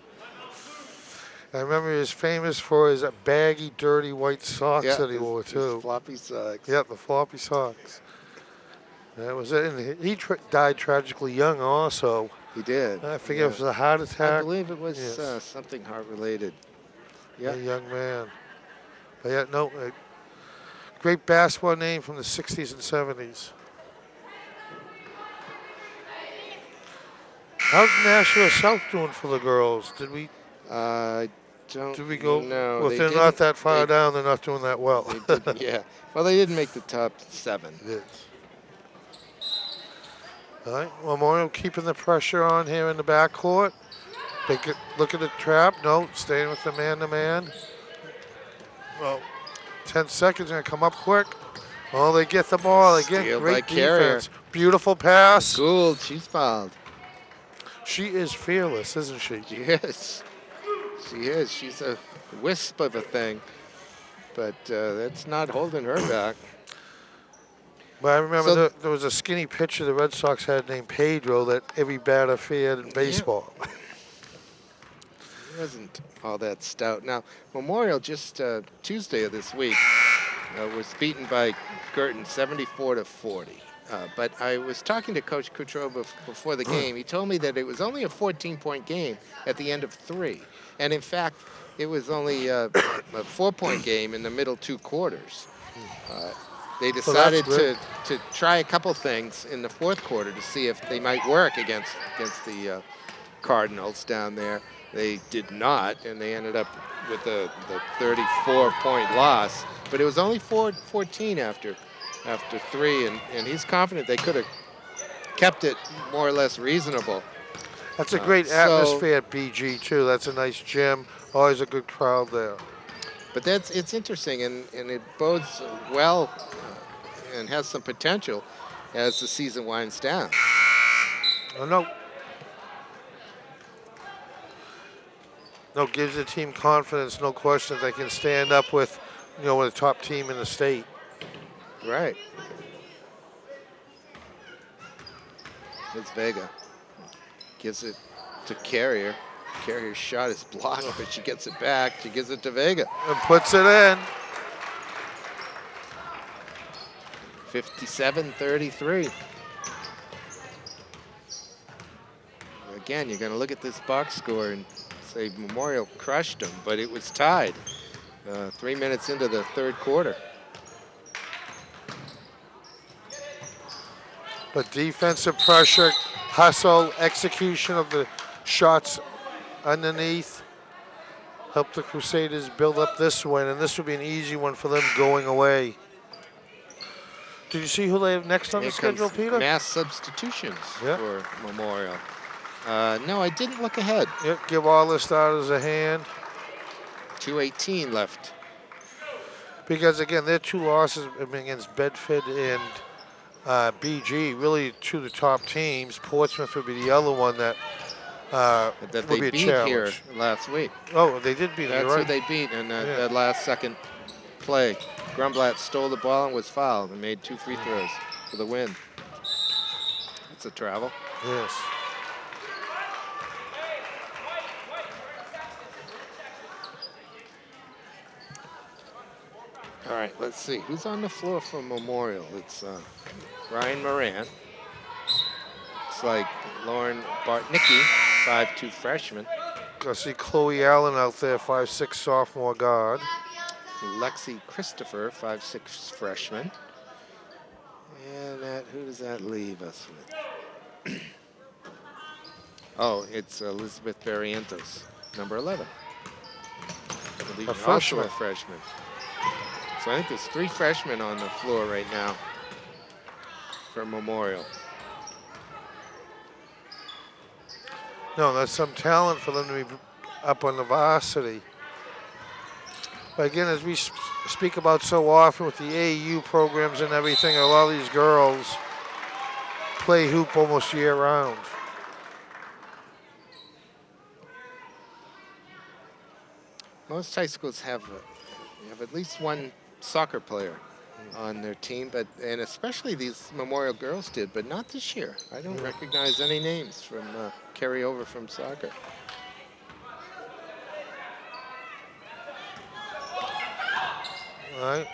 remember he was famous for his baggy, dirty white socks that he wore, too. His floppy socks. Yeah, the floppy socks. That was it. And he died tragically young also. He did. I forget if it was a heart attack. I believe it was something heart-related. Yeah. A young man. But yeah, no, a great basketball name from the 60s and 70s. How's Nashua South doing for the girls? Did we go? No. Well, if they're not that far down, they're not doing that well. Yeah. Well, they didn't make the top 7. Yes. All right, Memorial keeping the pressure on here in the backcourt. Look at the trap. No, staying with the man-to-man. Well, 10 seconds, going to come up quick. Oh, they get the ball. Again, great defense. Beautiful pass. Gould, she's fouled. She is fearless, isn't she? Yes, she is. She's a wisp of a thing, but that's not holding her back. But I remember there was a skinny pitcher the Red Sox had named Pedro that every batter feared in baseball. Yeah. He wasn't all that stout. Now, Memorial just Tuesday of this week was beaten by Girton 74-40. But I was talking to Coach Coutreau before the game. He told me that it was only a 14-point game at the end of 3. And in fact, it was only a 4-point game in the middle 2 quarters. They decided to try a couple things in the 4th quarter to see if they might work against the Cardinals down there. They did not, and they ended up with the 34-point loss. But it was only 14 after 3, and he's confident they could have kept it more or less reasonable. That's a great atmosphere at BG, too. That's a nice gym. Always a good crowd there. But it's interesting, and it bodes well and has some potential as the season winds down. Oh, no. No, gives the team confidence, no question. They can stand up with, with a top team in the state. Right. It's Vega. Gives it to Carrier. Carrier's shot is blocked, but she gets it back. She gives it to Vega. And puts it in. 57-33. Again, you're going to look at this box score and say Memorial crushed them, but it was tied 3 minutes into the 3rd quarter. But defensive pressure, hustle, execution of the shots underneath helped the Crusaders build up this win, and this would be an easy one for them going away. Did you see who they have next on the schedule, Peter? Mass substitutions for Memorial. No, I didn't look ahead. Yep, give all the starters a hand. 2:18 left. Because, again, their 2 losses have been against Bedford and BG, really 2 of the top teams. Portsmouth would be the other one that they would be a beat challenge. Here last week. Oh, they did beat them, That's right? who they beat in that last second play. Grumblatt stole the ball and was fouled and made 2 free throws for the win. That's a travel. Yes. All right, let's see. Who's on the floor for Memorial? It's Ryan Moran. It's like Lauren Bartnicki, 5'2" freshman. I see Chloe Allen out there, 5'6" sophomore guard. Lexi Christopher, 5'6" freshman. And who does that leave us with? Oh, it's Elizabeth Barrientos, number 11. A freshman. Also a freshman. So I think there's 3 freshmen on the floor right now for Memorial. No, that's some talent for them to be up on the varsity. But again, as we speak about so often with the AAU programs and everything, a lot of these girls play hoop almost year-round. Most high schools have at least one soccer player on their team, and especially these Memorial girls did, but not this year. I don't recognize any names from carryover from soccer. All right.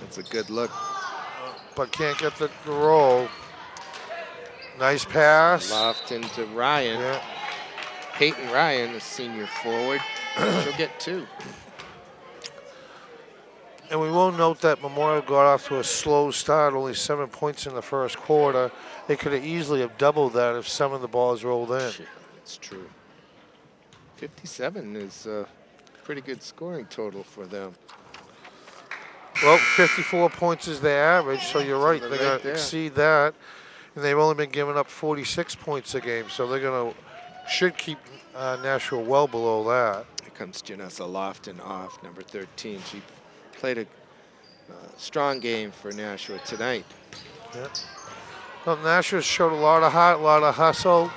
That's a good look. But can't get the roll. Nice pass. Loft into Ryan. Yeah. Peyton Ryan, a senior forward. She'll get 2. And we will note that Memorial got off to a slow start, only 7 points in the first quarter. They could have easily have doubled that if some of the balls rolled in. Yeah, that's true. 57 is a pretty good scoring total for them. Well, 54 points is their average, so you're right. They're going to exceed that. And they've only been giving up 46 points a game, so they're going to should keep Nashua well below that. Here comes Janessa Lofton off, number 13. She played a strong game for Nashua tonight. Yeah. Well, Nashua showed a lot of heart, a lot of hustle.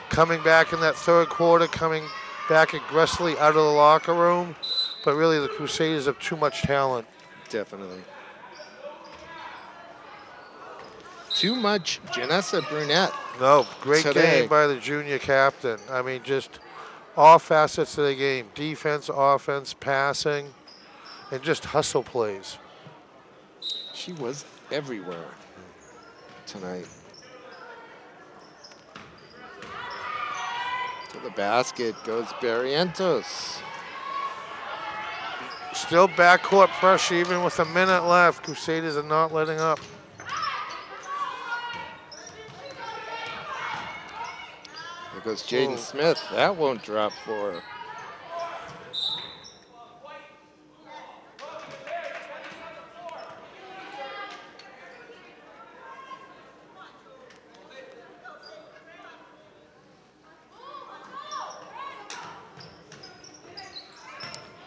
Coming back in that third quarter, coming back aggressively out of the locker room. But really, the Crusaders have too much talent. Definitely. Too much Janessa Brunette. No, great today. game by the junior captain. I mean, just all facets of the game. Defense, offense, passing, and just hustle plays. She was everywhere tonight. To the basket goes Barrientos. Still backcourt pressure even with a minute left. Crusaders are not letting up. There goes Jaden Smith. That won't drop for her.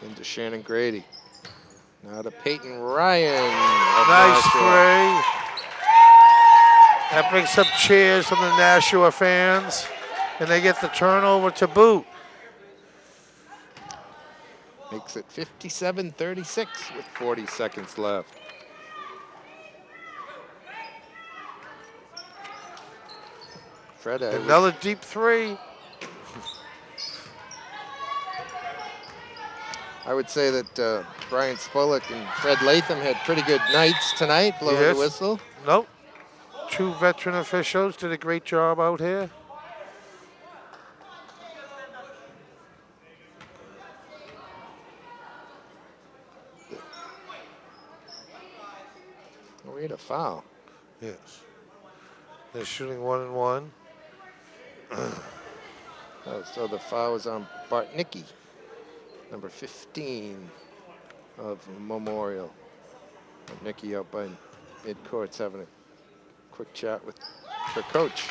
Into Shannon Grady. Now to Peyton Ryan. Nice three. That brings some cheers from the Nashua fans. And they get the turnover to boot. Makes it 57-36 with 40 seconds left. Fred, another deep three. I would say that Brian Spolek and Fred Latham had pretty good nights tonight, blowing the whistle. Nope. 2 veteran officials did a great job out here. We had a foul. Yes. They're shooting 1-1. So the foul was on Bartnicki, number 15 of Memorial. Bartnicki out by mid-court's having a quick chat with her coach.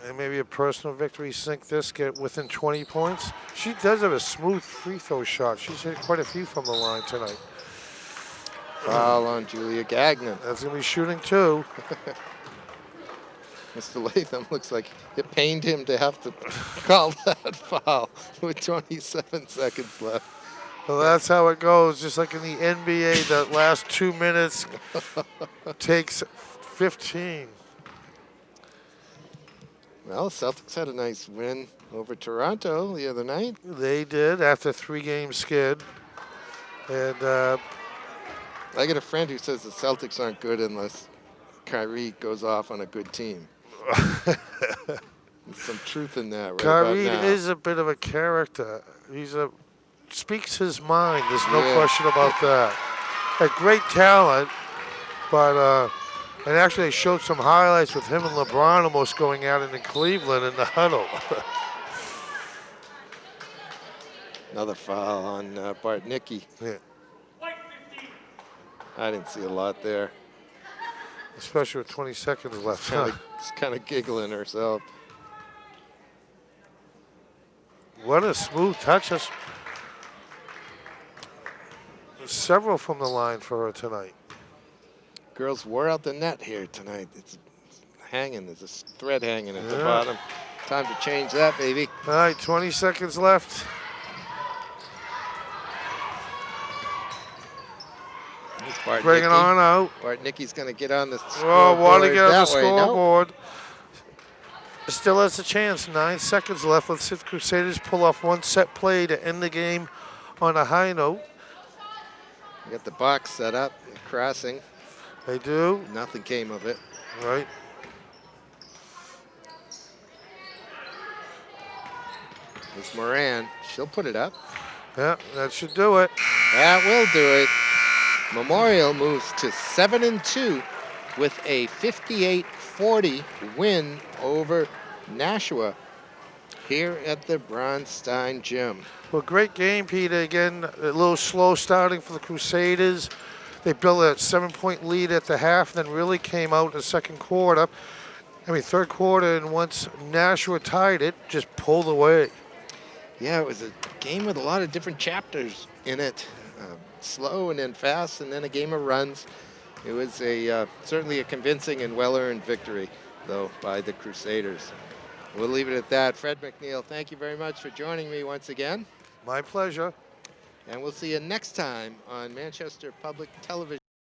And maybe a personal victory, sink this, get within 20 points. She does have a smooth free throw shot. She's hit quite a few from the line tonight. Foul on Julia Gagnon. That's going to be shooting 2. Mr. Latham looks like it pained him to have to call that foul with 27 seconds left. Well, that's how it goes. Just like in the NBA, the last 2 minutes takes 15. Well, Celtics had a nice win over Toronto the other night. They did after a 3-game skid. And I got a friend who says the Celtics aren't good unless Kyrie goes off on a good team. There's some truth in that, right? Kyrie about now. is a bit of a character. Speaks his mind. There's no question about that. A great talent, but and actually they showed some highlights with him and LeBron almost going at it in Cleveland in the huddle. Another foul on Bartnicki. Yeah. I didn't see a lot there. Especially with 20 seconds left. She's kind of giggling herself. What a smooth touch. That's several from the line for her tonight. Girls wore out the net here tonight. It's hanging. There's a thread hanging at the bottom. Time to change that, baby. All right, 20 seconds left. Bring it on out. Bartnicki's going to get on the scoreboard. Oh, want to get on the scoreboard. Nope. Still has a chance. 9 seconds left. Let's see if Crusaders pull off one set play to end the game on a high note. Got the box set up, crossing. They do. Nothing came of it. Right. It's Moran. She'll put it up. Yeah, that should do it. That will do it. Memorial moves to 7-2 with a 58-40 win over Nashua here at the Bronstein Gym. Well, great game, Peter. Again, a little slow starting for the Crusaders. They built a 7-point lead at the half, then really came out in the second quarter. Third quarter, and once Nashua tied it, just pulled away. Yeah, it was a game with a lot of different chapters in it. Slow and then fast, and then a game of runs. It was certainly a convincing and well-earned victory, though, by the Crusaders. We'll leave it at that. Fred McNeil, thank you very much for joining me once again. My pleasure. And we'll see you next time on Manchester Public Television.